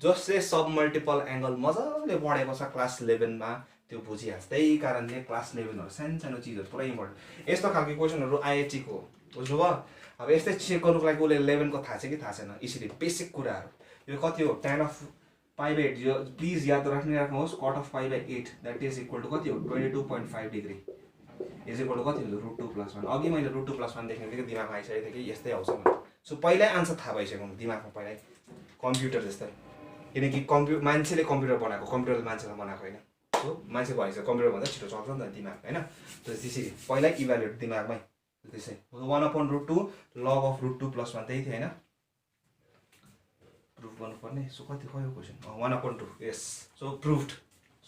[SPEAKER 1] जसले सब मल्टिपल एंगल मजाले पढेको छ क्लास 11 मा त्यो बुझिहाल्छ त्यही कारणले क्लास 11 हरु सानो चीजहरु पुरै इम्पोर्टेन्ट यस्तो खालको क्वेशनहरु आईआईटी को बुझ्नुभयो अब यस्तै चेक गर्नुको लागि उले 11 को थाहा छ कि थाहा छैन यसरी बेसिक कुराहरु यो कति हो tan अफ π/8 यो प्लिज याद राख्नुहोस् cot of π/8 that is equal to कति हो 22.5 डिग्री इज इक्वल टु कति हुन्छ √2 + 1 अघि मैले √2 + 1 देख्ने बित्तिकै दिमागमा आइसकेको थियो कि यस्तै आउँछ भनेर सो पहिल्यै आन्सर थाहा भइसक्यो दिमागमा पहिल्यै कम्प्युटर जस्तै किनकि मान्छेले कम्प्युटर बनाएको कम्प्युटरले मान्छेलाई बनाएको होइन सो मान्छे भइसक्यो कम्प्युटर भन्दा छिटो चल्छ नि त दिमाग होइन त्यसरी पहिल्यै इभ्यालुएट दिमागमै त्यसै 1/√2 log अफ √2 + 1 त्यही थियो होइन प्रुफ गर्नुपर्ने सो कति खयो क्वेसन 1/2 यस so proved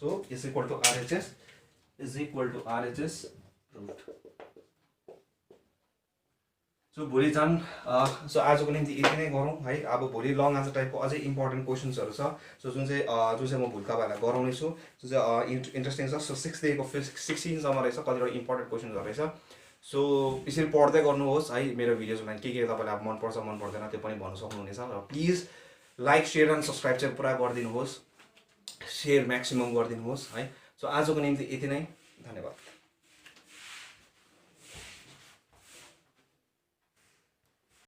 [SPEAKER 1] so is equal to RHS is equal to RHS proved so भोलि झन् सो आजको निम्ति यति नै गरौँ है अब भोलि लङ आन्सर टाइपको अझै इम्पोर्टेन्ट क्वेसन्सहरू छ सो जुन चाहिँ म भोलि तपाईँहरूलाई गराउनेछु जुन चाहिँ इन्ट्रेस्टिङ छ सो 6 डेको 16सम्म रहेछ कतिवटा इम्पोर्टेन्ट क्वेसन्सहरू रहेछ सो यसरी पढ्दै गर्नुहोस् है मेरो भिडियोजमा के तपाईँलाई अब मनपर्छ मन पर्दैन त्यो पनि भन्न सक्नुहुनेछ र please like share and subscribe चाहिँ पुरा गरिदिनुहोस् सेयर म्याक्सिमम गरिदिनुहोस् है सो आजको निम्ति यति नै धन्यवाद